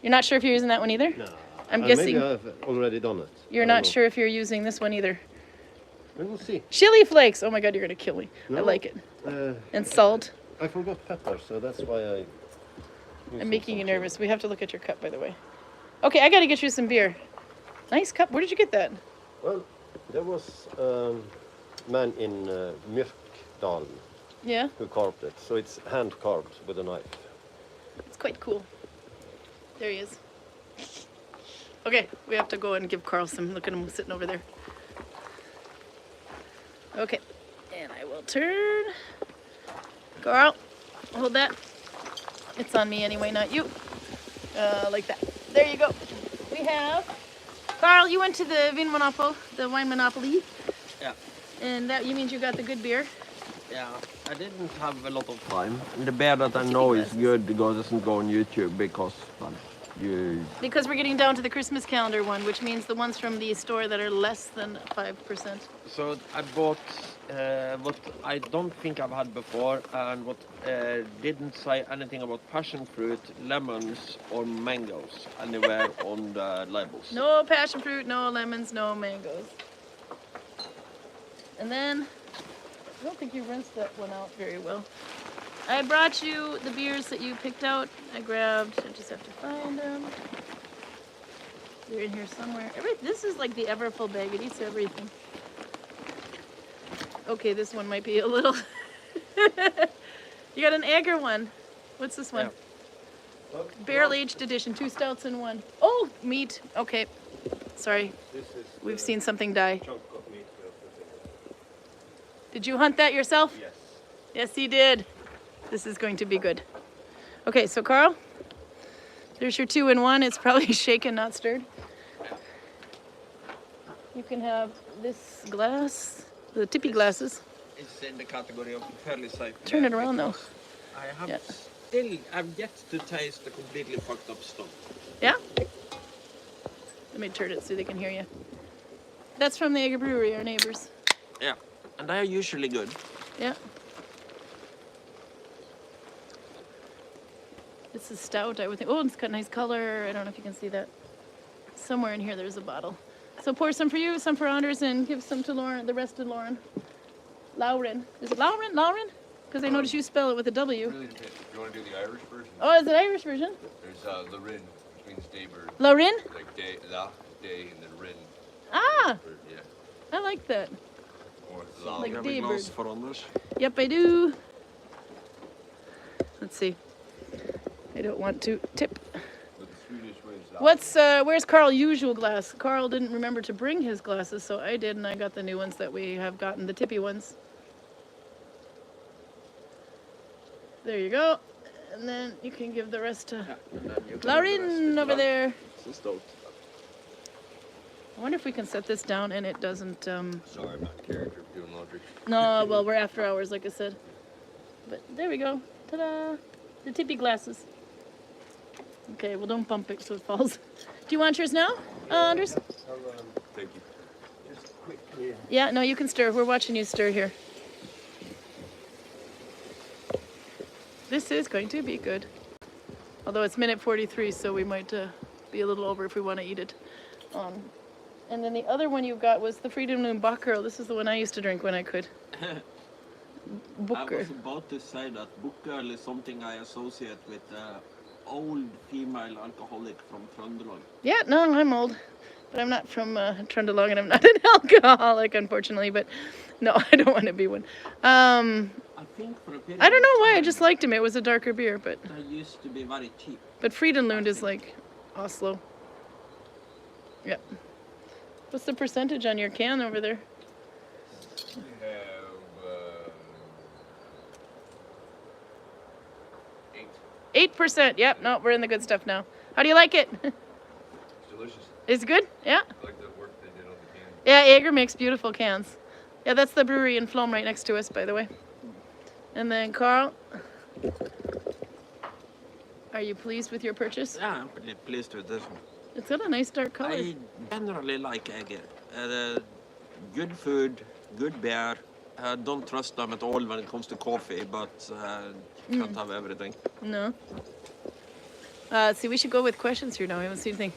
Speaker 1: You're not sure if you're using that one either?
Speaker 4: No.
Speaker 1: I'm guessing
Speaker 4: Maybe I've already done it.
Speaker 1: you're
Speaker 4: I
Speaker 1: not
Speaker 4: don't know.
Speaker 1: sure if you're using this one either.
Speaker 4: We will see.
Speaker 1: Chili flakes. Oh my God, you're going to kill me. I
Speaker 4: No.
Speaker 1: like it.
Speaker 4: Uh,
Speaker 1: And salt.
Speaker 4: I forgot pepper, so that's why I.
Speaker 1: I'm making you nervous. We have to look at your cup, by the way. Okay, I got to get you some beer. Nice cup. Where did you get that?
Speaker 4: Well, there was man in Myrkdalen
Speaker 1: Yeah,
Speaker 4: who carved it. So it's hand carved with a knife.
Speaker 1: it's quite cool. There he is. Okay, we have to go and give Karl some. Look at him sitting over there. Okay, and I will turn. Karl, hold that. It's on me anyway, not you. Like that. There you go. We have. Karl, you went to the wine monopoly,
Speaker 2: Yeah.
Speaker 1: and that means you got the good beer.
Speaker 2: Yeah, I didn't have a lot of time. The beer that I know is good doesn't go on YouTube because
Speaker 1: Because we're getting down to the Christmas calendar one, which means the ones from the store that are less than 5%.
Speaker 2: So I bought what I don't think I've had before, and what didn't say anything about passion fruit, lemons, or mangoes anywhere on the labels.
Speaker 1: No passion fruit, no lemons, no mangoes. And then, I don't think you rinsed that one out very well. I brought you the beers that you picked out. I just have to find them. They're in here somewhere. This is like the Everfull bag. It eats everything. Okay, this one might be a little... You got an Egger one. What's this one?
Speaker 2: Yeah.
Speaker 1: Barrel aged edition, 2 stouts in one. Oh, meat. Okay. Sorry.
Speaker 4: This is
Speaker 1: We've seen something die.
Speaker 4: chunk of meat we are putting in.
Speaker 1: Did you hunt that yourself?
Speaker 4: Yes.
Speaker 1: Yes, he did. This is going to be good. Okay, so Karl, there's your 2 in 1. It's probably shaken, not stirred. You can have this glass, the tippy glasses.
Speaker 2: It's in the category of fairly safe.
Speaker 1: Turn it around though.
Speaker 2: I have
Speaker 1: Yeah.
Speaker 2: I've yet to taste the completely fucked up stuff.
Speaker 1: Yeah? Let me turn it so they can hear you. That's from the Egger Brewery, our neighbors.
Speaker 2: Yeah, and they are usually good.
Speaker 1: Yeah. It's a stout, I would think. Oh, it's got nice color. I don't know if you can see that. Somewhere in here there's a bottle. So pour some for you, some for Anders, and give some to Lauren, the rest to Lauren. Lauren. Is it Lauren? Lauren? Because I noticed you spell it with a W.
Speaker 3: Really depends. If you want to do the Irish version,
Speaker 1: Oh, is it Irish version?
Speaker 3: there's Lorin, which means daybird.
Speaker 1: Lauren?
Speaker 3: Like day, and then rin.
Speaker 1: Ah,
Speaker 3: Bird, yeah.
Speaker 1: I like that.
Speaker 3: Or
Speaker 1: Like
Speaker 2: You have
Speaker 1: daybird.
Speaker 2: a glass for Anders?
Speaker 1: Yep, I do. Let's see. I don't want to tip.
Speaker 3: But the Swedish way is
Speaker 1: Where's Karl usual glass? Karl didn't remember to bring his glasses, so I did, and I got the new ones that we have gotten, the tippy ones. There you go. And then you can give the rest to Lauren over there.
Speaker 2: It's stoked.
Speaker 1: I wonder if we can set this down and it doesn't,
Speaker 3: Sorry, I'm not in character for doing laundry.
Speaker 1: No, well, we're after hours, like I said. But there we go. Ta-da! The tippy glasses. Okay, well, don't bump it so it falls. Do you want yours now, Anders?
Speaker 3: Thank you.
Speaker 4: Just quickly.
Speaker 1: Yeah, no, you can stir. We're watching you stir here. This is going to be good. Although it's minute 43, so we might be a little over if we want to eat it. And then the other one you got was the Freedom Loom Bockerel. This is the one I used to drink when I could.
Speaker 2: I
Speaker 1: Booker.
Speaker 2: was about to say that Bockerel is something I associate with old female alcoholic from Trøndelag.
Speaker 1: Yeah, no, I'm old. But I'm not from Trøndelag and I'm not an alcoholic, unfortunately. But no, I don't want to be one.
Speaker 2: I think for a period
Speaker 1: I don't know
Speaker 2: of
Speaker 1: why, I
Speaker 2: time,
Speaker 1: just liked him. It was a darker beer, but
Speaker 2: they used to be very cheap.
Speaker 1: Frydenlund is like Oslo. Yeah. What's the percentage on your can over there?
Speaker 3: We have 8.
Speaker 1: 8%. Yep, no, we're in the good stuff now. How do you like it?
Speaker 3: It's delicious.
Speaker 1: Is it good? Yeah.
Speaker 3: I like the work they did on the can.
Speaker 1: Yeah, Jaeger makes beautiful cans. Yeah, that's the brewery in Flom right next to us, by the way. And then Karl, are you pleased with your purchase?
Speaker 2: Yeah, I'm pretty pleased with this one.
Speaker 1: It's got a nice dark color.
Speaker 2: I generally like Egger. Good food, good beer. Don't trust them at all when it comes to coffee, but can't have everything.
Speaker 1: No. See, we should go with questions here now. I haven't seen anything.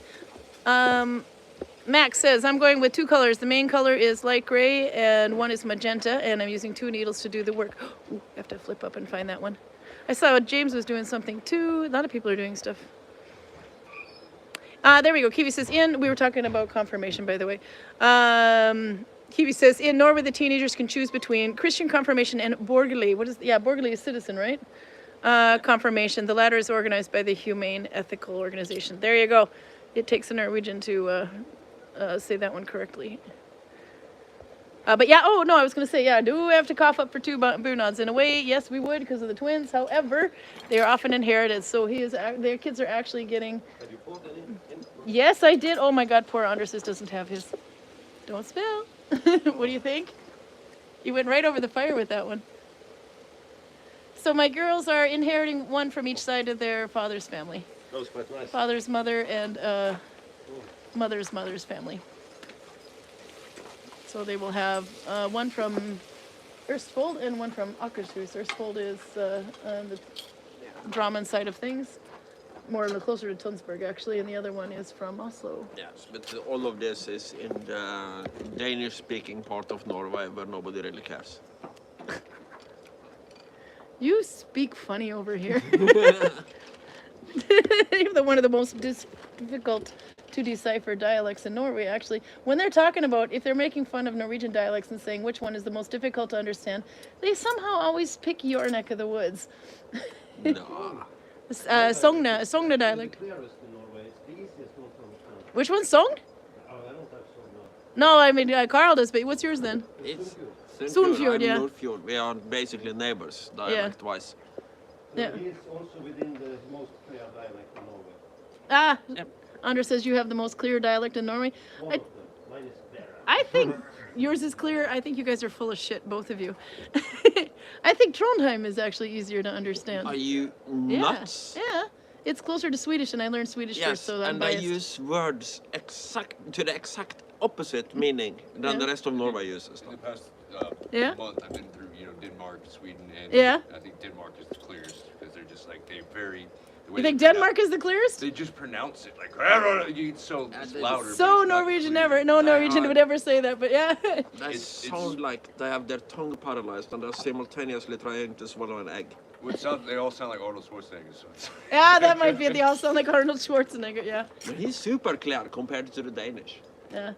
Speaker 1: Max says, I'm going with 2 colors. The main color is light gray and one is magenta, and I'm using 2 needles to do the work. Ooh, I have to flip up and find that one. I saw James was doing something too. A lot of people are doing stuff. There we go. Kiwi says, we were talking about confirmation, by the way. Kiwi says, in Norway, the teenagers can choose between Christian confirmation and borgerly. Borgerly is citizen, right? Confirmation. The latter is organized by the Humane Ethical Organization. There you go. It takes a Norwegian to say that one correctly. But yeah, I was going to say, do we have to cough up for 2 bunads? In a way, yes, we would because of the twins. However, they are often inherited, so their kids are actually getting...
Speaker 4: Have you bought any?
Speaker 1: Yes, I did. Oh my God, poor Anders doesn't have his. Don't spill. What do you think? You went right over the fire with that one. So my girls are inheriting one from each side of their father's family.
Speaker 4: That was quite nice.
Speaker 1: Father's mother and mother's family. So they will have one from Østfold and one from Akershus. Østfold is the Drammen side of things, more closer to Tønsberg actually, and the other one is from Oslo.
Speaker 2: Yes, but all of this is in the Danish-speaking part of Norway where nobody really cares.
Speaker 1: You speak funny over here. You're one of the most difficult to decipher dialects in Norway, actually. When they're talking about, if they're making fun of Norwegian dialects and saying which one is the most difficult to understand, they somehow always pick your neck of the woods.
Speaker 2: No.
Speaker 1: Sogna dialect.
Speaker 4: The clearest in Norway. It's the easiest one to understand.
Speaker 1: Which one's Sogn?
Speaker 4: Oh, I don't have Sogna.
Speaker 1: No, I mean, Karl does, but what's yours then?
Speaker 2: It's
Speaker 1: Sunnfjord, yeah.
Speaker 2: Nordfjord. We are basically neighbors, dialect-wise.
Speaker 1: Yeah.
Speaker 4: He is also within the most clear dialect in Norway.
Speaker 1: Ah,
Speaker 2: Yep.
Speaker 1: Anders says you have the most clear dialect in Norway.
Speaker 4: One of them. Mine is clear.
Speaker 1: I think yours is clear. I think you guys are full of shit, both of you. I think Trondheim is actually easier to understand.
Speaker 2: Are you nuts?
Speaker 1: Yeah. It's closer to Swedish, and I learned Swedish
Speaker 2: Yes,
Speaker 1: first, so I'm
Speaker 2: and
Speaker 1: biased.
Speaker 2: I use words to the exact opposite meaning than the rest of Norway uses.
Speaker 3: In the past
Speaker 1: Yeah?
Speaker 3: month, I've been through, Denmark, Sweden, and
Speaker 1: Yeah.
Speaker 3: I think Denmark is the clearest because they're just like, they very... the way
Speaker 1: You think
Speaker 3: they pronounce-
Speaker 1: Denmark is the clearest?
Speaker 3: They just pronounce it like, it's so it's
Speaker 2: they-
Speaker 3: louder. but
Speaker 1: So
Speaker 3: it's not
Speaker 1: Norwegian
Speaker 3: clear.
Speaker 1: never. No Norwegian would ever say that, but yeah.
Speaker 2: They
Speaker 3: It's-
Speaker 2: sound like they have their tongue paralyzed and they're simultaneously trying to swallow an egg.
Speaker 3: They all sound like Arnold Schwarzenegger. So it's,
Speaker 1: Yeah, that might be it. They all sound like Arnold Schwarzenegger, yeah.
Speaker 2: But he's super clear compared to the Danish.
Speaker 1: Yeah.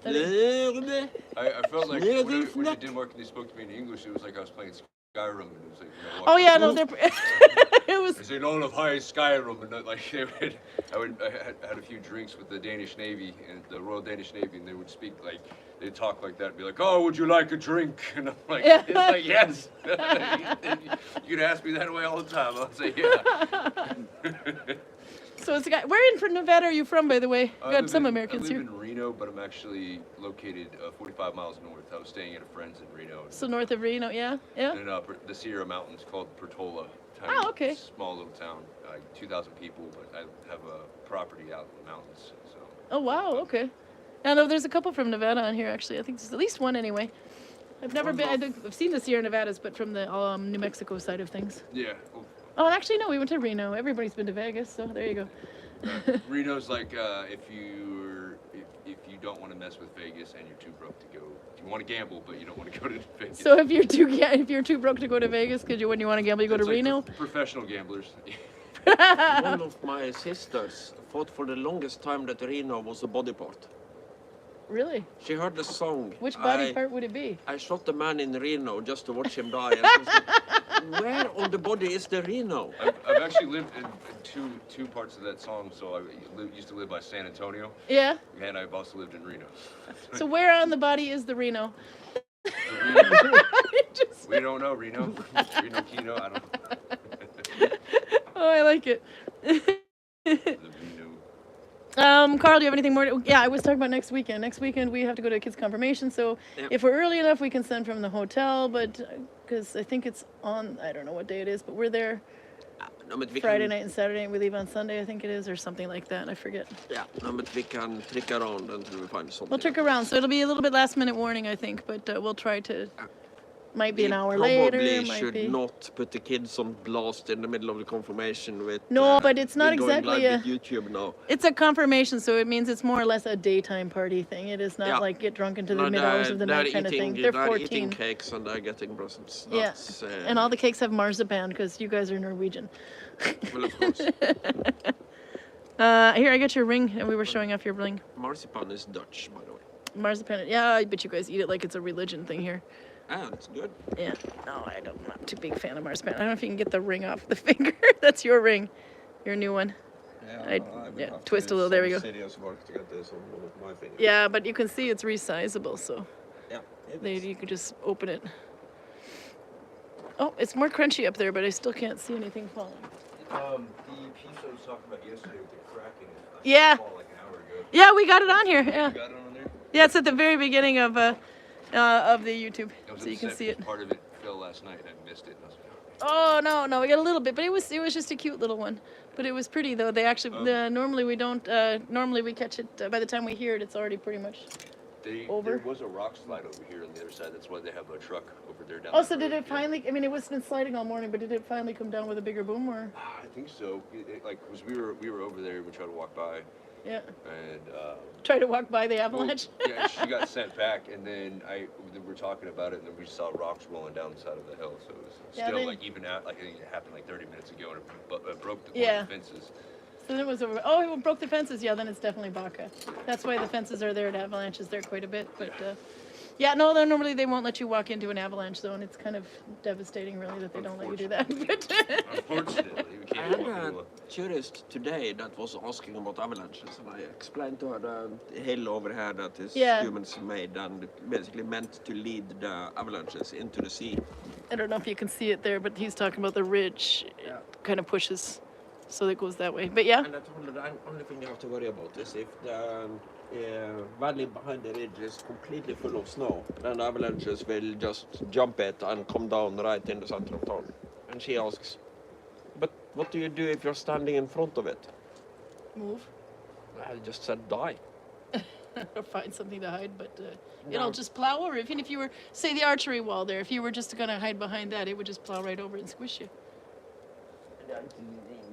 Speaker 3: I felt like when I went to Denmark and they spoke to me in English, it was like I was playing Skyrim. And it was like,
Speaker 1: Oh yeah, no, they're... it was...
Speaker 3: They say all of high Skyrim, and like I had a few drinks with the Danish Navy and the Royal Danish Navy, and they would speak like they'd talk like that, and be like, "Oh, would you like a drink?" And I'm like,
Speaker 1: Yeah.
Speaker 3: "It's like yes." You could ask me that way all the time. I'll say yeah.
Speaker 1: So it's a guy... Where in Nevada are you from, by the way?
Speaker 3: I
Speaker 1: Got
Speaker 3: live
Speaker 1: some
Speaker 3: in-
Speaker 1: Americans
Speaker 3: I live
Speaker 1: here.
Speaker 3: in Reno, but I'm actually located 45 miles north. I was staying at a friend's in Reno.
Speaker 1: So north of Reno, yeah? Yeah?
Speaker 3: In the Sierra Mountains called Portola. Tiny,
Speaker 1: Oh, okay.
Speaker 3: Small little town, 2,000 people, but I have a property out in the mountains. So
Speaker 1: Oh, wow, okay. Yeah, no, there's a couple from Nevada on here, actually. I think there's at least one, anyway. I've never been... I've seen the Sierra Nevadas, but from the New Mexico side of things.
Speaker 3: yeah, well,
Speaker 1: Oh, actually, no, we went to Reno. Everybody's been to Vegas, so there you go.
Speaker 3: Reno's like if you don't want to mess with Vegas and you're too broke to go. You want to gamble, but you don't want to go to Vegas.
Speaker 1: So if you're too broke to go to Vegas, when you want to gamble, you go to
Speaker 3: It's like
Speaker 1: Reno?
Speaker 3: Professional gamblers.
Speaker 2: One of my sisters thought for the longest time that Reno was a body part.
Speaker 1: Really?
Speaker 2: She heard the song.
Speaker 1: Which body part would it be?
Speaker 2: I shot a man in Reno just to watch him die. And she was like, where on the body is the Reno?
Speaker 3: I've actually lived in two parts of that song. So I used to live by San Antonio,
Speaker 1: Yeah?
Speaker 3: and I've also lived in Reno.
Speaker 1: So where on the body is the Reno? Just-
Speaker 3: We don't know Reno. Reno Kino. I don't know.
Speaker 1: Oh, I like it.
Speaker 3: The Reno.
Speaker 1: Karl, do you have anything more? Yeah, I was talking about next weekend. Next weekend we have to go to a kid's confirmation, so
Speaker 2: Yep.
Speaker 1: if we're early enough, we can send from the hotel, but because I think it's on, I don't know what day it is, but we're there
Speaker 2: No, but we
Speaker 1: Friday
Speaker 2: can,
Speaker 1: night and Saturday night. We leave on Sunday, I think it is, or something like that. I forget.
Speaker 2: Yeah, no, but we can trick around until we find something.
Speaker 1: We'll trick around, so it'll be a little bit last minute warning, I think, but we'll try to. Might be
Speaker 2: We
Speaker 1: an hour
Speaker 2: probably
Speaker 1: later. Might
Speaker 2: should
Speaker 1: be.
Speaker 2: not put the kids on blast in the middle of the confirmation with.
Speaker 1: No, but it's not
Speaker 2: with going
Speaker 1: exactly
Speaker 2: live with YouTube now.
Speaker 1: It's a confirmation, so it means it's more or less a daytime party thing. It is not
Speaker 2: Yeah.
Speaker 1: like get drunk into the
Speaker 2: No,
Speaker 1: mid hours of the
Speaker 2: they're
Speaker 1: night kind of thing.
Speaker 2: eating-
Speaker 1: They're
Speaker 2: They're
Speaker 1: 14.
Speaker 2: eating cakes and they're getting presents.
Speaker 1: Yeah,
Speaker 2: That's,
Speaker 1: and all the cakes have marzipan because you guys are Norwegian.
Speaker 2: Well, of course.
Speaker 1: Here, I got your ring, and we were showing off your ring.
Speaker 2: Marzipan is Dutch, by the way.
Speaker 1: Marzipan. Yeah, I bet you guys eat it like it's a religion thing here.
Speaker 2: Ah, it's good.
Speaker 1: Yeah. No, I'm not too big fan of marzipan. I don't know if you can get the ring off the finger. That's your ring. Your new one.
Speaker 2: Yeah,
Speaker 1: twist a little. There we go.
Speaker 2: Serious work to get this on one of my fingers.
Speaker 1: Yeah, but you can see it's resizable, so
Speaker 2: Yeah.
Speaker 1: you could just open it. Oh, it's more crunchy up there, but I still can't see anything falling.
Speaker 3: The piece I was talking about yesterday with the cracking,
Speaker 1: Yeah.
Speaker 3: like an hour ago.
Speaker 1: Yeah, we got it on here. Yeah.
Speaker 3: You got it on there?
Speaker 1: Yeah, it's at the very beginning of the YouTube, so you can see it.
Speaker 3: Part of it fell last night and I missed it.
Speaker 1: Oh no, we got a little bit, but it was just a cute little one. But it was pretty though. They actually normally we don't. Normally we catch it by the time we hear it. It's already pretty much over.
Speaker 3: There was a rock slide over here on the other side. That's why they have a truck over there down.
Speaker 1: Oh, so did it finally? I mean, it was been sliding all morning, but did it finally come down with a bigger boom, or?
Speaker 3: I think so. Cause we were over there. We tried to walk by.
Speaker 1: Yeah.
Speaker 3: And
Speaker 1: Try to walk by the avalanche.
Speaker 3: Well, yeah, she got sent back, and then we were talking about it, and then we saw rocks rolling down the side of the hill. So it was still even out. Like I think it happened like 30 minutes ago, and it broke the fences.
Speaker 1: So then it was over. Oh, it broke the fences. Yeah, then it's definitely Baca. That's why the fences are there at avalanches. They're quite a bit, but. Yeah, no, normally they won't let you walk into an avalanche zone. It's kind of devastating, really, that they don't let you do that.
Speaker 3: Unfortunately, we
Speaker 2: I
Speaker 3: can't
Speaker 2: had
Speaker 3: walk
Speaker 2: a
Speaker 3: into
Speaker 2: tourist today that was asking about avalanches, and I explained to her the hill over here that is humans made and basically meant to lead the avalanches into the sea.
Speaker 1: I don't know if you can see it there, but he's talking about the ridge.
Speaker 2: Yeah.
Speaker 1: It kind of pushes, so it goes that way. But yeah.
Speaker 2: And I told her the only thing you have to worry about is if the valley behind the ridge is completely full of snow, then the avalanches will just jump it and come down right in the center of town. And she asks, but what do you do if you're standing in front of it?
Speaker 1: Move.
Speaker 2: I just said die.
Speaker 1: Or find something to hide, but it'll just plow over. Even if you were, say, the archery wall there, if you were just going to hide behind that, it would just plow right over and squish you.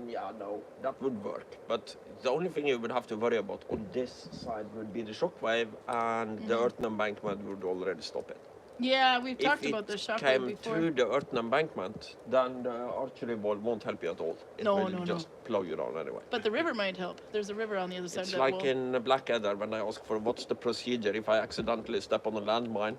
Speaker 2: Yeah, no, that would work. But the only thing you would have to worry about on this side would be the shockwave, and the earthen embankment would already stop it.
Speaker 1: Yeah, we've talked about the shockwave before.
Speaker 2: If it came through the earthen embankment, then the archery ball won't help you at all. It will just plow you down anyway.
Speaker 1: But the river might help. There's a river on the other side of that
Speaker 2: wall.
Speaker 1: wall.
Speaker 2: It's like in Blackadder when I ask for what's the procedure if I accidentally step on a landmine.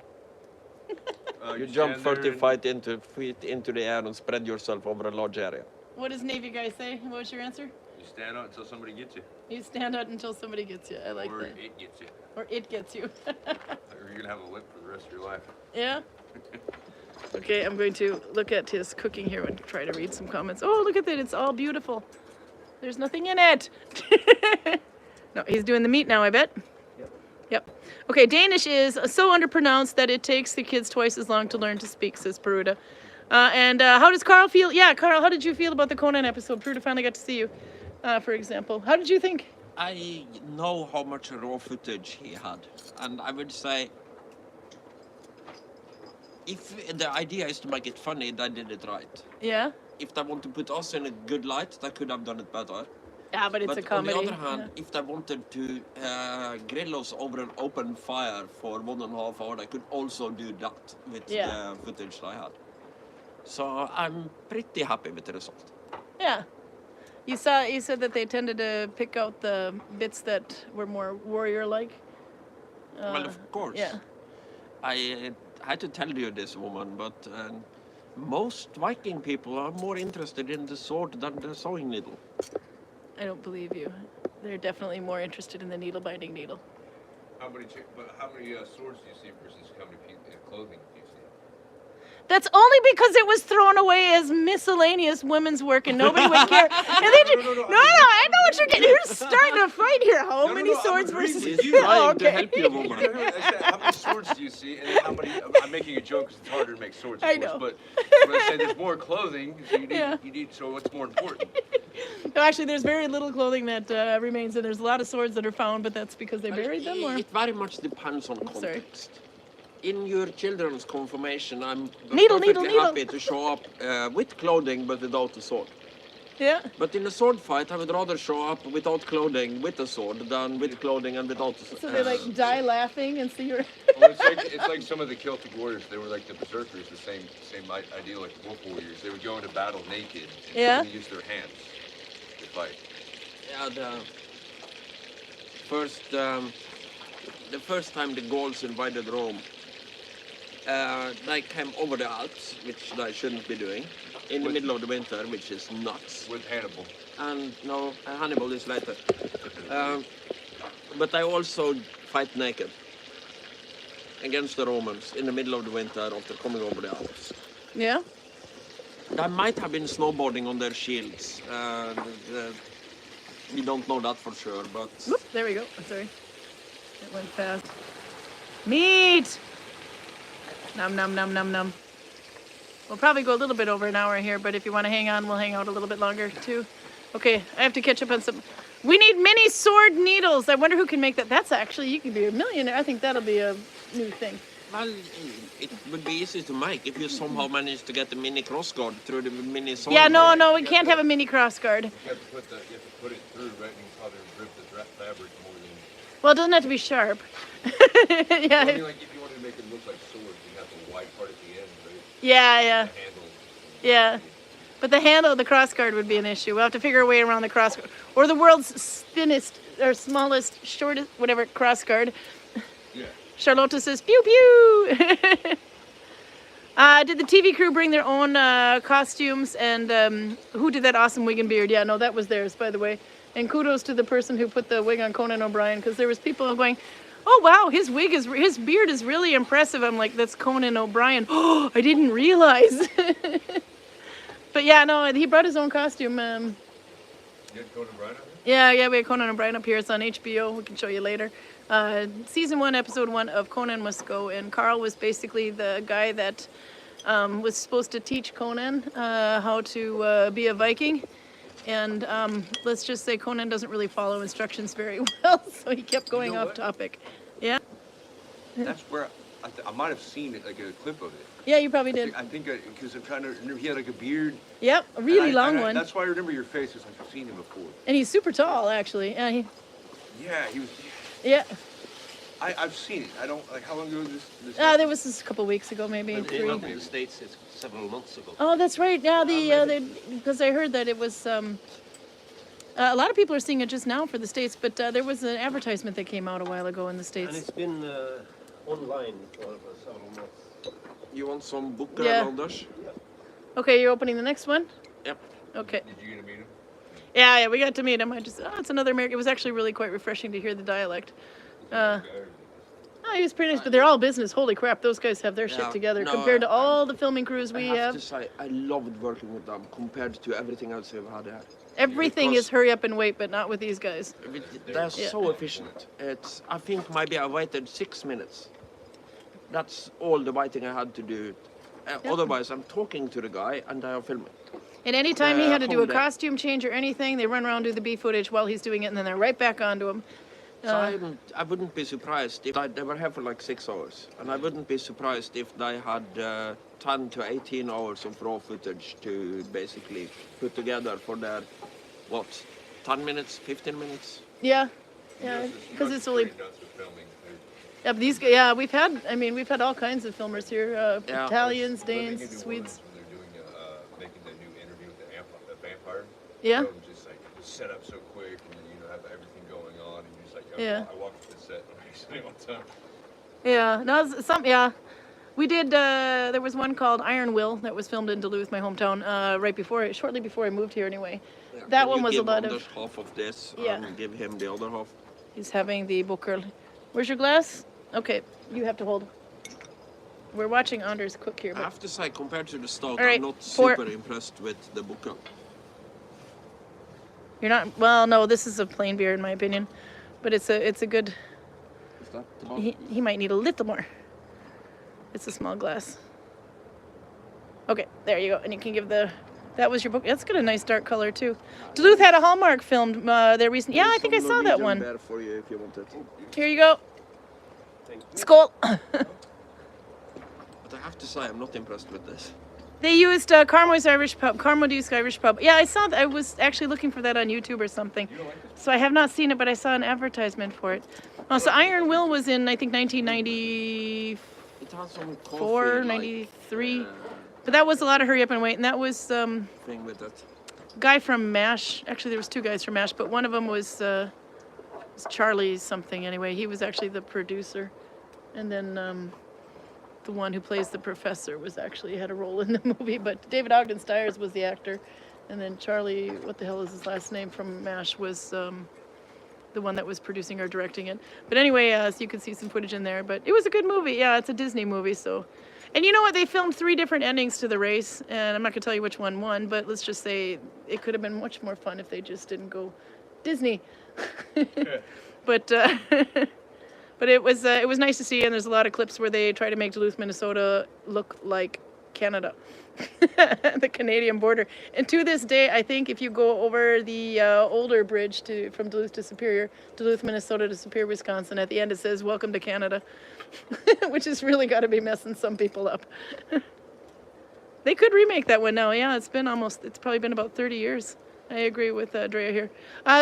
Speaker 2: You jump 30 feet into the air and spread yourself over a large area.
Speaker 1: What does Navy guy say? What was your answer?
Speaker 3: You stand out until somebody gets you.
Speaker 1: You stand out until somebody gets you. I like that.
Speaker 3: Or it gets you.
Speaker 1: Or it gets you.
Speaker 3: Or you're gonna have a limp for the rest of your life.
Speaker 1: Yeah? Okay, I'm going to look at his cooking here and try to read some comments. Oh, look at that. It's all beautiful. There's nothing in it. No, he's doing the meat now, I bet. Yep. Okay, Danish is so underpronounced that it takes the kids twice as long to learn to speak, says Peruda. And how does Karl feel? Yeah, Karl, how did you feel about the Conan episode? Peruda finally got to see you, for example. How did you think?
Speaker 2: I know how much raw footage he had, and I would say if the idea is to make it funny, they did it right.
Speaker 1: Yeah?
Speaker 2: If they want to put us in a good light, they could have done it better.
Speaker 1: Yeah, but it's a comedy.
Speaker 2: On the other hand, if they wanted to grill us over an open fire for 1.5 hours, they could also do that with the footage they had. So I'm pretty happy with the result.
Speaker 1: Yeah. You said that they tended to pick out the bits that were more warrior-like.
Speaker 2: Well, of course.
Speaker 1: Yeah.
Speaker 2: I had to tell you this, woman, but most Viking people are more interested in the sword than the sewing needle.
Speaker 1: I don't believe you. They're definitely more interested in the needle-binding needle.
Speaker 3: How many swords do you see versus how many clothing do you see?
Speaker 1: That's only because it was thrown away as miscellaneous women's work and nobody would care. And they just, no, I know what you're getting. You're starting a fight here. How many swords versus...
Speaker 2: Trying to help you, woman.
Speaker 3: I said, how many swords do you see? And how many... I'm making a joke because it's harder to make swords, of
Speaker 1: I
Speaker 3: course.
Speaker 1: know.
Speaker 3: But when I say there's more clothing, so you need. So what's more important?
Speaker 1: No, actually, there's very little clothing that remains, and there's a lot of swords that are found, but that's because they buried them, or...
Speaker 2: It very much depends on context. In your children's confirmation, I'm perfectly happy to show up with clothing but without a sword.
Speaker 1: Yeah.
Speaker 2: But in a sword fight, I would rather show up without clothing with a sword than with clothing and without a sword.
Speaker 1: So they like die laughing and see your...
Speaker 3: Well, it's like some of the Celtic warriors. They were like the berserkers, the same idea like the wolf warriors. They would go into battle naked and only use their hands to fight.
Speaker 2: Yeah, the first time the Gauls invaded Rome, they came over the Alps, which they shouldn't be doing, in the middle of the winter, which is nuts.
Speaker 3: With Hannibal.
Speaker 2: And no, Hannibal is later. But they also fight naked against the Romans in the middle of the winter after coming over the Alps.
Speaker 1: Yeah.
Speaker 2: They might have been snowboarding on their shields. We don't know that for sure, but...
Speaker 1: Whoop, there we go. I'm sorry. It went fast. Meat! Num, num, num, num, num. We'll probably go a little bit over an hour here, but if you want to hang on, we'll hang out a little bit longer too. Okay, I have to catch up on some... We need mini sword needles. I wonder who can make that. That's actually, you can be a millionaire. I think that'll be a new thing.
Speaker 2: Well, it would be easy to make if you somehow manage to get the mini crossguard through the mini sword.
Speaker 1: Yeah, no, we can't have a mini crossguard.
Speaker 3: You have to put it through, right? And you probably rip the fabric more than...
Speaker 1: Well, it doesn't have to be sharp.
Speaker 3: I
Speaker 1: Yeah,
Speaker 3: mean, like, if you wanted to make it look like swords, you have the wide part at the end, right?
Speaker 1: yeah.
Speaker 3: The handle.
Speaker 1: Yeah. But the handle of the crossguard would be an issue. We'll have to figure a way around the crossguard. Or the world's thinnest, or smallest, shortest, whatever, crossguard.
Speaker 3: Yeah.
Speaker 1: Charlotte says, pew pew! Did the TV crew bring their own costumes? And who did that awesome wig and beard? Yeah, no, that was theirs, by the way. And kudos to the person who put the wig on Conan O'Brien, because there was people going, oh wow, his beard is really impressive. I'm like, that's Conan O'Brien. Oh, I didn't realize. But yeah, no, he brought his own costume.
Speaker 3: You had Conan O'Brien on
Speaker 1: Yeah, we had Conan O'Brien up here. It's on HBO. We can show you later. Season 1, episode 1 of Conan Must Go, and Karl was basically the guy that was supposed to teach Conan how to be a Viking. And let's just say Conan doesn't really follow instructions very well, so he kept going off topic. Yeah?
Speaker 3: That's where I might have seen it, like a clip of it.
Speaker 1: Yeah, you probably did.
Speaker 3: I think because I'm trying to remember, he had like a beard.
Speaker 1: Yep, a really long one.
Speaker 3: That's why I remember your face, because I've seen him before.
Speaker 1: And he's super tall, actually.
Speaker 3: Yeah, he was.
Speaker 1: Yeah.
Speaker 3: I've seen it. I don't like how long ago this.
Speaker 1: There was this a couple weeks ago, maybe
Speaker 4: But
Speaker 1: 3.
Speaker 4: in the States, it's several months ago.
Speaker 1: Oh, that's right. Yeah, because I heard that it was. A lot of people are seeing it just now for the States, but there was an advertisement that came out a while ago in the
Speaker 4: And
Speaker 1: States.
Speaker 4: it's been online for several months.
Speaker 2: You want some book,
Speaker 1: Yeah.
Speaker 2: Anders?
Speaker 1: Okay, you're opening the next one?
Speaker 2: Yep.
Speaker 1: Okay.
Speaker 3: Did you get to meet him?
Speaker 1: Yeah, we got to meet him. It's another American. It was actually really quite refreshing to hear the dialect. He was pretty nice, but they're all business. Holy crap, those guys have their shit
Speaker 2: Yeah,
Speaker 1: together
Speaker 2: no,
Speaker 1: compared to all the filming crews we
Speaker 2: I have
Speaker 1: have.
Speaker 2: to say, I loved working with them compared to everything else we've had here.
Speaker 1: Everything
Speaker 2: because-
Speaker 1: is hurry up and wait, but not with these guys.
Speaker 2: They're
Speaker 1: Yeah.
Speaker 2: so efficient. I think maybe I waited 6 minutes. That's all the waiting I had to do.
Speaker 1: Yeah.
Speaker 2: Otherwise, I'm talking to the guy and they are filming.
Speaker 1: And anytime he had to do a
Speaker 2: home day.
Speaker 1: costume change or anything, they run around, do the B footage while he's doing it, and then they're right back onto him.
Speaker 2: So I wouldn't be surprised if they were here for like 6 hours. And I wouldn't be surprised if they had 10 to 18 hours of raw footage to basically put together for their, 10 minutes, 15 minutes?
Speaker 1: Yeah, because it's only. Yeah, but these guys, yeah, we've had all kinds of filmers here,
Speaker 2: Yeah.
Speaker 1: Italians,
Speaker 3: Living in
Speaker 1: Danes,
Speaker 3: New
Speaker 1: Swedes.
Speaker 3: Orleans when they're doing making the new interview with the vampire.
Speaker 1: Yeah.
Speaker 3: So just like set up so quick, and then have everything going on, and you're just like,
Speaker 1: Yeah.
Speaker 3: I walked to the set actually one time.
Speaker 1: Yeah, no, yeah. We did, there was one called Iron Will that was filmed in Duluth, my hometown, shortly before I moved here anyway.
Speaker 2: Yeah.
Speaker 1: That
Speaker 2: Can
Speaker 1: one
Speaker 2: you
Speaker 1: was a
Speaker 2: give
Speaker 1: lot
Speaker 2: Anders
Speaker 1: of,
Speaker 2: half of this
Speaker 1: Yeah.
Speaker 2: and give him the other half.
Speaker 1: he's having the booker. Where's your glass? Okay, you have to hold. We're watching Anders cook here,
Speaker 2: I
Speaker 1: but
Speaker 2: have to say, compared to the start,
Speaker 1: All right,
Speaker 2: I'm not
Speaker 1: pour-
Speaker 2: super impressed with the booker.
Speaker 1: you're not, well, no, this is a plain beer in my opinion, but it's a good,
Speaker 2: Is that about?
Speaker 1: he might need a little more. It's a small glass. Okay, there you go, and you can give that was your book. That's got a nice dark color too. Duluth had a Hallmark filmed there recently. Yeah, I think I
Speaker 2: Some
Speaker 1: saw that
Speaker 2: Norwegian
Speaker 1: one.
Speaker 2: beer for you if you want it.
Speaker 1: Here you go.
Speaker 4: Thank you.
Speaker 1: Skål.
Speaker 2: But I have to say, I'm not impressed with this.
Speaker 1: They used Carmody's Irish Pub. Carmody's Irish Pub. Yeah, I saw that. I was actually looking for that on YouTube or something. So I have not seen it, but I saw an advertisement for it. Oh, so Iron Will was in, I think, 1994,
Speaker 2: It has some coffee,
Speaker 1: 93.
Speaker 2: Like,
Speaker 1: But that was a lot of hurry up and wait, and that was
Speaker 2: thing with it.
Speaker 1: guy from MASH. Actually, there was two guys from MASH, but one of them was Charlie something. Anyway, he was actually the producer, and then the one who plays the professor was actually had a role in the movie. But David Ogden Stiers was the actor, and then Charlie, what the hell is his last name from MASH, was the one that was producing or directing it. But anyway, so you could see some footage in there. But it was a good movie. Yeah, it's a Disney movie, so. And you know what? They filmed 3 different endings to the race, and I'm not gonna tell you which one won, but let's just say it could have been much more fun if they just didn't go Disney. But but it was nice to see, and there's a lot of clips where they try to make Duluth, Minnesota look like Canada, the Canadian border. And to this day, I think if you go over the older bridge from Duluth to Superior, Duluth, Minnesota to Superior, Wisconsin, at the end it says "Welcome to Canada," which has really got to be messing some people up. They could remake that one now. Yeah, it's probably been about 30 years. I agree with Drea here.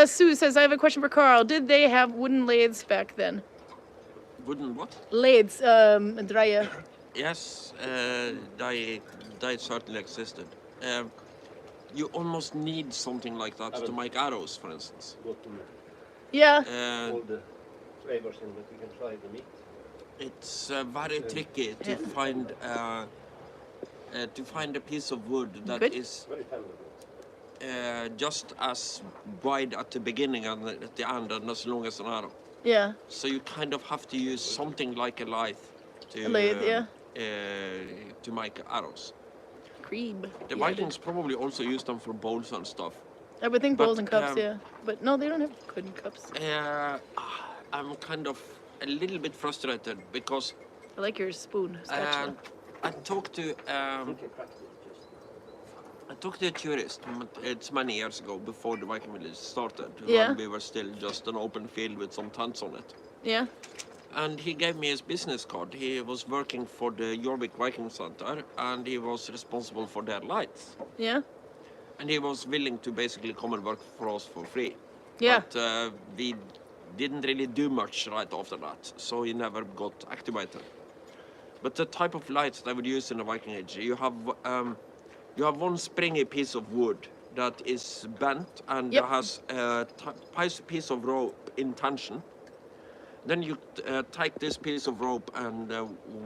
Speaker 1: Sue says, I have a question for Karl. Did they have wooden lathes back then?
Speaker 2: Wooden what?
Speaker 1: Lathes, Drea.
Speaker 2: Yes, they certainly existed. You almost need something like that to make arrows, for instance.
Speaker 1: Yeah.
Speaker 4: All the flavors in that you can try the meat.
Speaker 2: It's very tricky to find a piece of wood that is
Speaker 4: Very tender.
Speaker 2: just as wide at the beginning and at the end and as long as an arrow.
Speaker 1: Yeah.
Speaker 2: So you kind of have to use something like a lathe to to make arrows.
Speaker 1: Cream.
Speaker 2: The Vikings probably also use them for bowls and stuff.
Speaker 1: I would think bowls and cups,
Speaker 2: um,
Speaker 1: yeah. But no, they don't have wooden cups.
Speaker 2: I'm kind of a little bit frustrated because
Speaker 1: I like your spoon, spatula.
Speaker 2: I talked to a tourist. It's many years ago, before the Viking Village started, when we were still just an open field with some tents on it.
Speaker 1: Yeah.
Speaker 2: And he gave me his business card. He was working for the Jorvik Viking Center, and he was responsible for their lights.
Speaker 1: Yeah.
Speaker 2: And he was willing to basically come and work for us for free.
Speaker 1: Yeah.
Speaker 2: But we didn't really do much right after that, so he never got activated. But the type of lights they would use in the Viking Age, you have one springy piece of wood that is bent and has a piece of rope in tension. Then you take this piece of rope and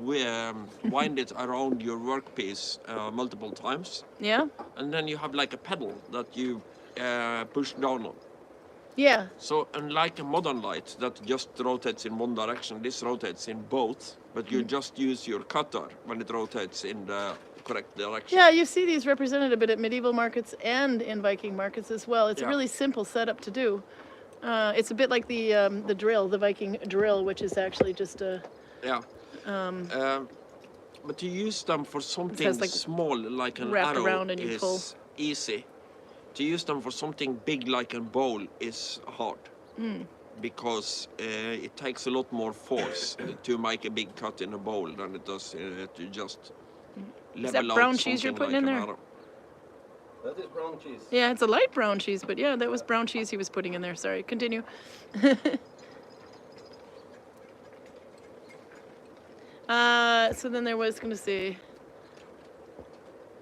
Speaker 2: wind it around your workpiece multiple times.
Speaker 1: Yeah.
Speaker 2: And then you have like a pedal that you push down on.
Speaker 1: Yeah.
Speaker 2: So unlike a modern light that just rotates in one direction, this rotates in both, but you just use your cutter when it rotates in the correct direction.
Speaker 1: Yeah, you see these represented a bit at medieval markets and in Viking markets as well. It's a really simple setup to do. It's a bit like the drill, the Viking drill, which is actually just a...
Speaker 2: Yeah. But to use them for something
Speaker 1: like
Speaker 2: small, like an
Speaker 1: wrapped
Speaker 2: arrow,
Speaker 1: around and you
Speaker 2: is
Speaker 1: pull.
Speaker 2: easy. To use them for something big like a bowl is hard. Because it takes a lot more force to make a big cut in a bowl than it does to just level out.
Speaker 1: Is that brown cheese you're putting
Speaker 2: like
Speaker 1: in there?
Speaker 2: arrow.
Speaker 4: That is brown cheese.
Speaker 1: Yeah, it's a light brown cheese, but yeah, that was brown cheese he was putting in there. Sorry, continue. So then there was going to say...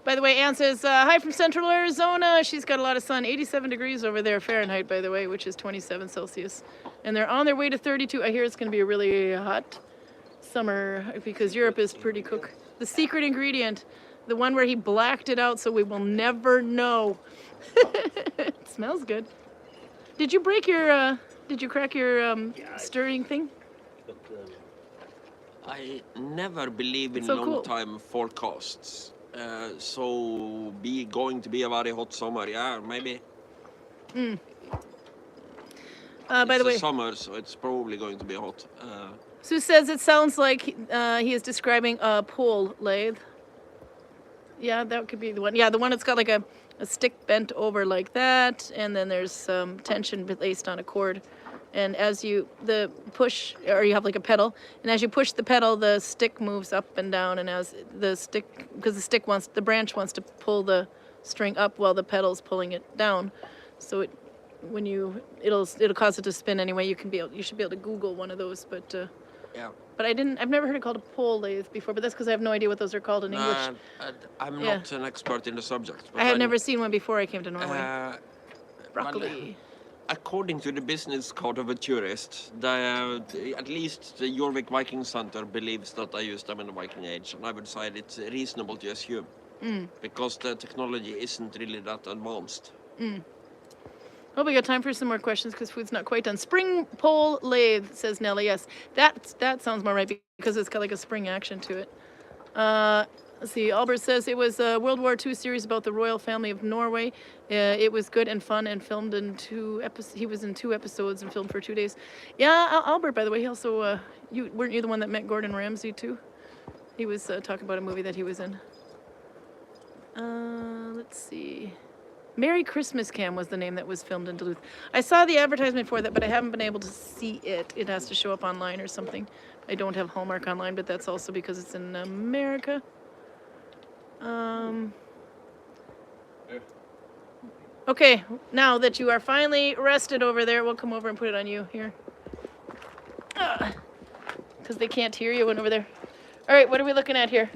Speaker 1: By the way, Ann says, hi from Central Arizona. She's got a lot of sun. 87 degrees over there Fahrenheit, by the way, which is 27 Celsius. And they're on their way to 32. I hear it's going to be a really hot summer because Europe is pretty cook. The secret ingredient, the one where he blacked it out so we will never know. It smells good. Did you break your, did you crack your stirring thing?
Speaker 4: But,
Speaker 2: I never believe in
Speaker 1: So cool.
Speaker 2: long-time forecasts. So going to be a very hot summer, yeah, maybe.
Speaker 1: By the way,
Speaker 2: It's summer, so it's probably going to be hot.
Speaker 1: Sue says it sounds like he is describing a pole lathe. Yeah, that could be the one. Yeah, the one that's got like a stick bent over like that, and then there's some tension placed on a cord. And as you push, or you have like a pedal, and as you push the pedal, the stick moves up and down. And as the stick, because the branch wants to pull the string up while the pedal's pulling it down. So it'll cause it to spin anyway. You should be able to Google one of those, but
Speaker 2: Yeah.
Speaker 1: But I've never heard it called a pole lathe before, but that's because I have no idea what those are called in English.
Speaker 2: I'm
Speaker 1: Yeah.
Speaker 2: not an expert in the subject. But
Speaker 1: I had never seen one before I came to Norway.
Speaker 2: Well,
Speaker 1: Broccoli.
Speaker 2: according to the business card of a tourist, at least the Jorvik Viking Center believes that I used them in the Viking Age, and I would say it's reasonable to assume because the technology isn't really that advanced.
Speaker 1: Oh, we got time for some more questions because food's not quite done. Spring pole lathe, says Nelly. Yes, that sounds more right because it's got like a spring action to it. Let's see. Albert says it was a World War II series about the royal family of Norway. It was good and fun and filmed in 2 episodes. He was in 2 episodes and filmed for 2 days. Yeah, Albert, by the way, he also weren't you the one that met Gordon Ramsay too? He was talking about a movie that he was in. Let's see. Merry Christmas Cam was the name that was filmed in Duluth. I saw the advertisement for that, but I haven't been able to see it. It has to show up online or something. I don't have Hallmark online, but that's also because it's in America. Okay, now that you are finally rested over there, we'll come over and put it on you here. Because they can't hear you when over there. All right, what are we looking at here?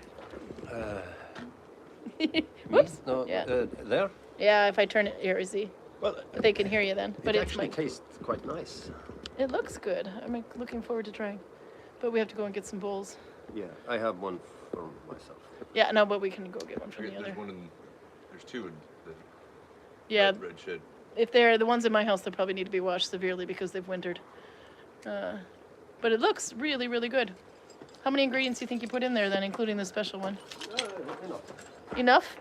Speaker 1: Whoops.
Speaker 4: No,
Speaker 1: Yeah.
Speaker 4: there.
Speaker 1: Yeah, if I turn it here, see.
Speaker 4: Well,
Speaker 1: But they can hear you then. But
Speaker 4: it
Speaker 1: it's
Speaker 4: actually
Speaker 1: like,
Speaker 4: tastes quite nice.
Speaker 1: it looks good. I'm looking forward to trying. But we have to go and get some bowls.
Speaker 4: Yeah, I have one for myself.
Speaker 1: Yeah, no, but we can go get one from the
Speaker 3: There's
Speaker 1: other.
Speaker 3: there's 2 in the
Speaker 1: Yeah,
Speaker 3: red shed.
Speaker 1: if they're the ones in my house, they probably need to be washed severely because they've wintered. But it looks really, really good. How many ingredients do you think you put in there then, including the special one?
Speaker 4: Enough.
Speaker 1: Enough?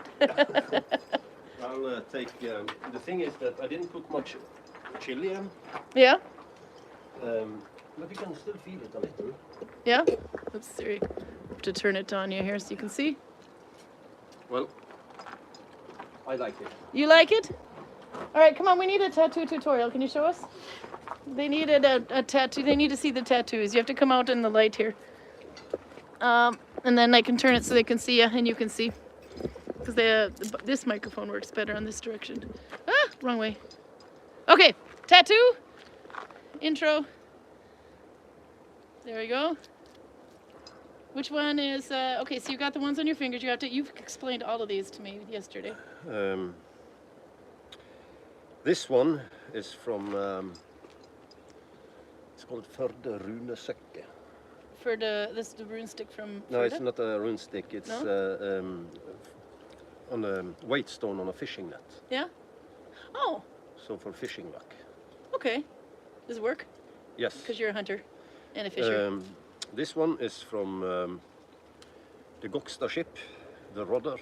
Speaker 4: I'll take. The thing is that I didn't put much chili in,
Speaker 1: Yeah?
Speaker 4: but you can still feel it a little.
Speaker 1: Yeah? Let's see. Have to turn it on you here so you can see.
Speaker 4: Well, I like it.
Speaker 1: You like it? All right, come on. We need a tattoo tutorial. Can you show us? They needed a tattoo. They need to see the tattoos. You have to come out in the light here. And then I can turn it so they can see you and you can see. Because this microphone works better on this direction. Ah, wrong way. Okay, tattoo. Intro. There we go. Which one is, okay, so you got the ones on your fingers. You've explained all of these to me yesterday.
Speaker 4: This one is from. It's called Førde runestykke.
Speaker 1: This is the rune stick from
Speaker 4: No,
Speaker 1: Førde?
Speaker 4: it's not a rune stick. It's on a weight stone on a fishing net.
Speaker 1: Yeah? Oh,
Speaker 4: So for fishing luck.
Speaker 1: okay. Does it work?
Speaker 4: Yes.
Speaker 1: Because you're a hunter and a fisher.
Speaker 4: This one is from the Gokstad ship, the Rodder.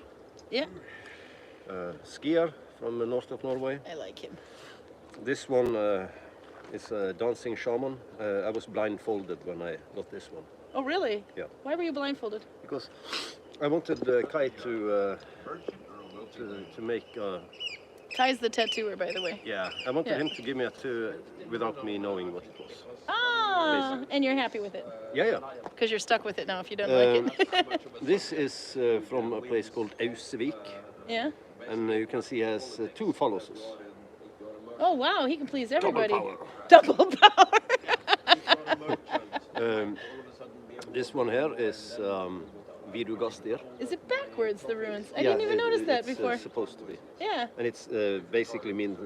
Speaker 1: Yeah,
Speaker 4: Skier from the north of Norway.
Speaker 1: I like him.
Speaker 4: This one is a dancing shaman. I was blindfolded when I got this one.
Speaker 1: Oh, really?
Speaker 4: Yeah.
Speaker 1: Why were you blindfolded?
Speaker 4: Because I wanted Kai to make.
Speaker 1: Kai's the tattooer, by the way.
Speaker 4: Yeah, I wanted
Speaker 1: Yeah.
Speaker 4: him to give me a tattoo without me knowing what it was.
Speaker 1: Ah, and you're happy with it?
Speaker 4: Yeah.
Speaker 1: Because you're stuck with it now if you don't like it.
Speaker 4: This is from a place called Ausevik,
Speaker 1: Yeah?
Speaker 4: and you can see he has 2 follows.
Speaker 1: Oh, wow, he can please everybody.
Speaker 4: power.
Speaker 1: Double power.
Speaker 4: This one here is Vidugastir.
Speaker 1: Is it backwards, the runes? I didn't even notice that before.
Speaker 4: It's supposed to be.
Speaker 1: Yeah.
Speaker 4: And it's basically mean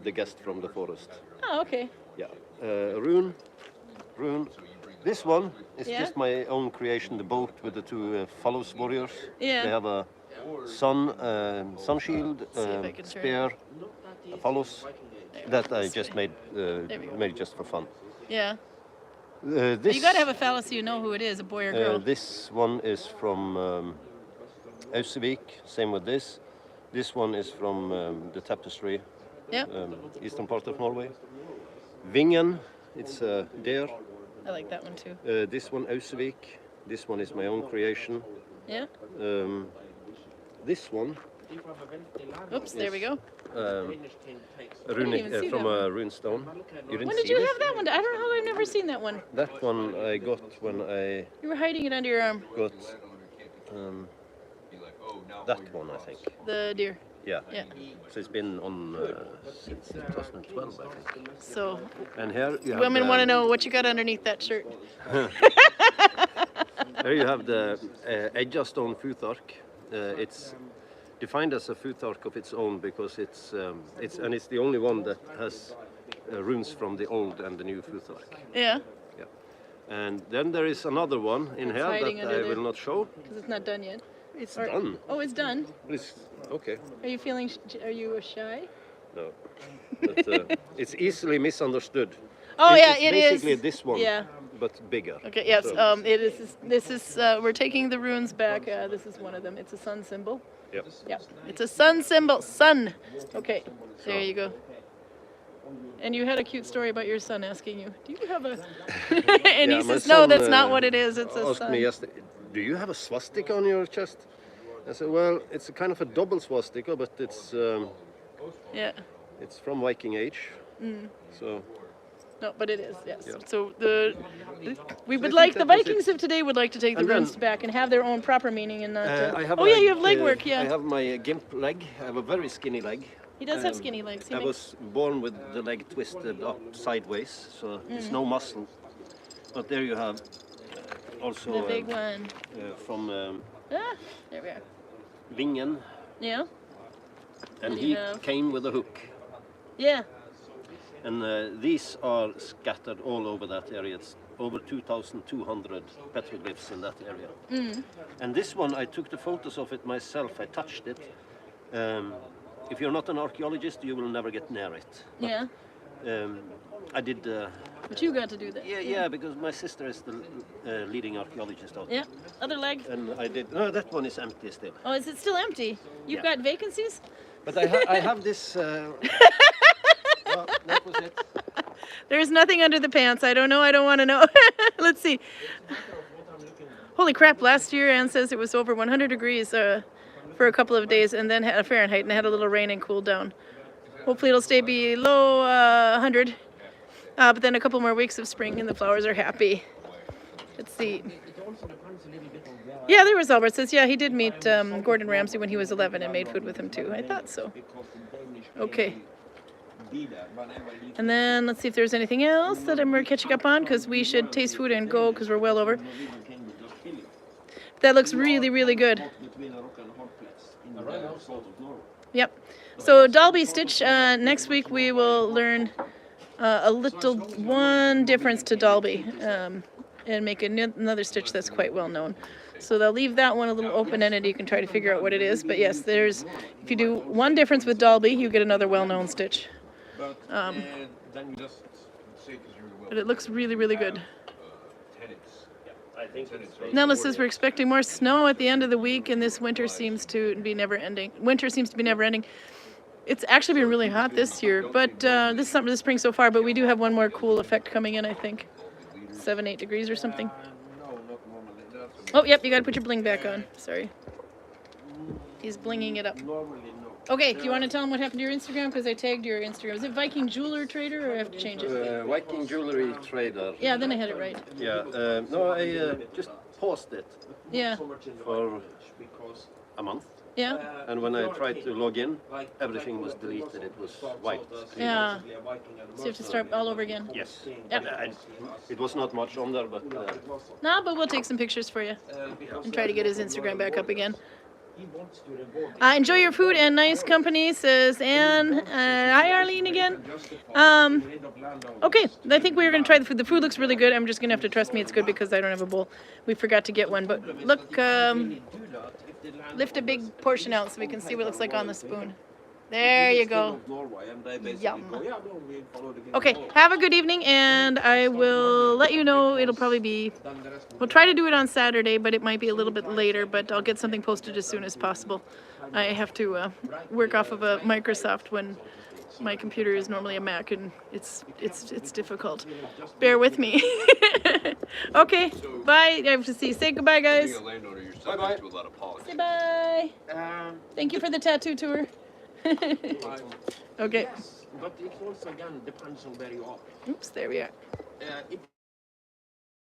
Speaker 4: the guest from the forest.
Speaker 1: Oh, okay.
Speaker 4: Yeah. Rune. This one is
Speaker 1: Yeah?
Speaker 4: just my own creation, the boat with the 2 follows warriors.
Speaker 1: Yeah.
Speaker 4: They have a sun shield,
Speaker 1: See if I can turn
Speaker 4: spear, a follows. That I just made
Speaker 1: we go.
Speaker 4: made just for fun.
Speaker 1: Yeah.
Speaker 4: This
Speaker 1: You gotta have a fella so you know who it is, a boy or girl.
Speaker 4: This one is from Ausevik, same with this. This one is from the tapestry,
Speaker 1: Yep.
Speaker 4: eastern part of Norway. Vingen, it's a deer.
Speaker 1: I like that one too.
Speaker 4: This one Ausevik. This one is my own creation.
Speaker 1: Yeah.
Speaker 4: This one
Speaker 1: Oops, there we go.
Speaker 4: runic,
Speaker 1: even see
Speaker 4: from
Speaker 1: that
Speaker 4: a rune stone. You didn't
Speaker 1: When did
Speaker 4: see
Speaker 1: you
Speaker 4: this?
Speaker 1: have that one? I don't know how I've never seen that one.
Speaker 4: That one I got when I
Speaker 1: You were hiding it under your arm.
Speaker 4: got that one, I think.
Speaker 1: The deer.
Speaker 4: Yeah.
Speaker 1: Yeah.
Speaker 4: So it's been on since 2012, I think.
Speaker 1: So
Speaker 4: And here you have
Speaker 1: women want to know what you got underneath that shirt.
Speaker 4: Here you have the Edjastone Futhark. It's defined as a Futhark of its own because it's the only one that has runes from the old and the new Futhark.
Speaker 1: Yeah.
Speaker 4: Yeah. And then there is another one in here that
Speaker 1: hiding under
Speaker 4: I
Speaker 1: there.
Speaker 4: will not show.
Speaker 1: Because it's not done yet.
Speaker 4: It's done.
Speaker 1: Oh, it's done.
Speaker 4: It's okay.
Speaker 1: Are you feeling? Are you shy?
Speaker 4: No. But, it's easily misunderstood.
Speaker 1: Oh yeah,
Speaker 4: it's
Speaker 1: it is.
Speaker 4: basically this one,
Speaker 1: Yeah.
Speaker 4: but bigger.
Speaker 1: Okay. Yes.
Speaker 4: So-
Speaker 1: It is. This is. We're taking the runes back. This is one of them. It's a sun symbol.
Speaker 4: Yep.
Speaker 1: Yeah. It's a sun symbol. Sun. Okay. There you go. And you had a cute story about your son asking you, "Do you have a?" And
Speaker 4: Yeah,
Speaker 1: he
Speaker 4: my
Speaker 1: says, "No,
Speaker 4: son,
Speaker 1: that's not what it is. It's a
Speaker 4: asked
Speaker 1: sun."
Speaker 4: me yesterday, "Do you have a swastika on your chest?" I said, "Well, it's a kind of a double swastika, but
Speaker 1: Yeah.
Speaker 4: it's from Viking age." So
Speaker 1: No, but it is. Yes.
Speaker 4: Yeah.
Speaker 1: So we would
Speaker 4: think
Speaker 1: like the
Speaker 4: that was it.
Speaker 1: Vikings of today would like to take the
Speaker 4: And then-
Speaker 1: runes back and have their own proper meaning and not.
Speaker 4: I have
Speaker 1: Oh yeah,
Speaker 4: like,
Speaker 1: you have leg work. Yeah.
Speaker 4: I have my gimp leg. I have a very skinny leg.
Speaker 1: He does have skinny legs. He
Speaker 4: I
Speaker 1: makes-
Speaker 4: was born with the leg twisted up sideways, so it's no muscle. But there you have also
Speaker 1: the big one.
Speaker 4: from
Speaker 1: Ah, there we are.
Speaker 4: Vingen,
Speaker 1: Yeah.
Speaker 4: and
Speaker 1: What do
Speaker 4: he
Speaker 1: you have?
Speaker 4: came with a hook.
Speaker 1: Yeah.
Speaker 4: And these are scattered all over that area. It's over 2,200 petroglyphs in that area. And this one, I took the photos of it myself. I touched it. If you're not an archaeologist, you will never get near it.
Speaker 1: Yeah.
Speaker 4: I did.
Speaker 1: But you got to do that.
Speaker 4: Yeah, because my sister is the leading archaeologist out there.
Speaker 1: Yeah. Other leg.
Speaker 4: And I did. No, that one is empty still.
Speaker 1: Oh, is it still empty? You've
Speaker 4: Yeah.
Speaker 1: got vacancies?
Speaker 4: But I have this. Well, that was it.
Speaker 1: There's nothing under the pants. I don't know. I don't want to know. Let's see. Holy crap! Last year, Anne says it was over 100 degrees for a couple of days, and then had Fahrenheit, and had a little rain and cooled down. Hopefully, it'll stay below 100. But then a couple more weeks of spring, and the flowers are happy. Let's see. Yeah, there was Albert says, yeah, he did meet Gordon Ramsay when he was 11 and made food with him too. I thought so. Okay. And then let's see if there's anything else that we're catching up on, because we should taste food and go because we're well over. That looks really, really good. Yep. So Dalby stitch, next week we will learn one difference to Dalby and make another stitch that's quite well known. So they'll leave that one a little open-ended. You can try to figure out what it is. But yes, if you do one difference with Dalby, you get another well-known stitch. But it looks really, really good. Nella says we're expecting more snow at the end of the week, and this winter seems to be never-ending. Winter seems to be never-ending. It's actually been really hot this year, but this summer, this spring so far. But we do have one more cool effect coming in, I think, 7-8 degrees or something. Oh, yep, you got to put your bling back on. Sorry. He's blinging it up. Okay, do you want to tell him what happened to your Instagram? Because I tagged your Instagram. Is it VikingJewelryTrader, or I have to change it?
Speaker 4: VikingJewelryTrader.
Speaker 1: Yeah, then I had it right.
Speaker 4: Yeah. No, I just paused it
Speaker 1: Yeah.
Speaker 4: for a month.
Speaker 1: Yeah.
Speaker 4: And when I tried to log in, everything was deleted. It was wiped.
Speaker 1: Yeah. So you have to start all over again.
Speaker 4: Yes.
Speaker 1: Yep.
Speaker 4: It was not much on there, but
Speaker 1: No, but we'll take some pictures for you and try to get his Instagram back up again. Enjoy your food and nice company, says Anne. Hi, Arlene again. Okay, I think we're going to try the food. The food looks really good. I'm just going to have to trust me it's good because I don't have a bowl. We forgot to get one. But look, lift a big portion out so we can see what it looks like on the spoon. There you go. Yum. Okay, have a good evening, and I will let you know. It'll probably be, we'll try to do it on Saturday, but it might be a little bit later, but I'll get something posted as soon as possible. I have to work off of a Microsoft when my computer is normally a Mac, and it's difficult. Bear with me. Okay, bye. I have to see. Say goodbye, guys.
Speaker 3: Being a landowner, you're subject to a lot of politics.
Speaker 1: Say bye. Thank you for the tattoo tour. Okay.
Speaker 2: But it also again depends on where you are.
Speaker 1: Oops, there we are.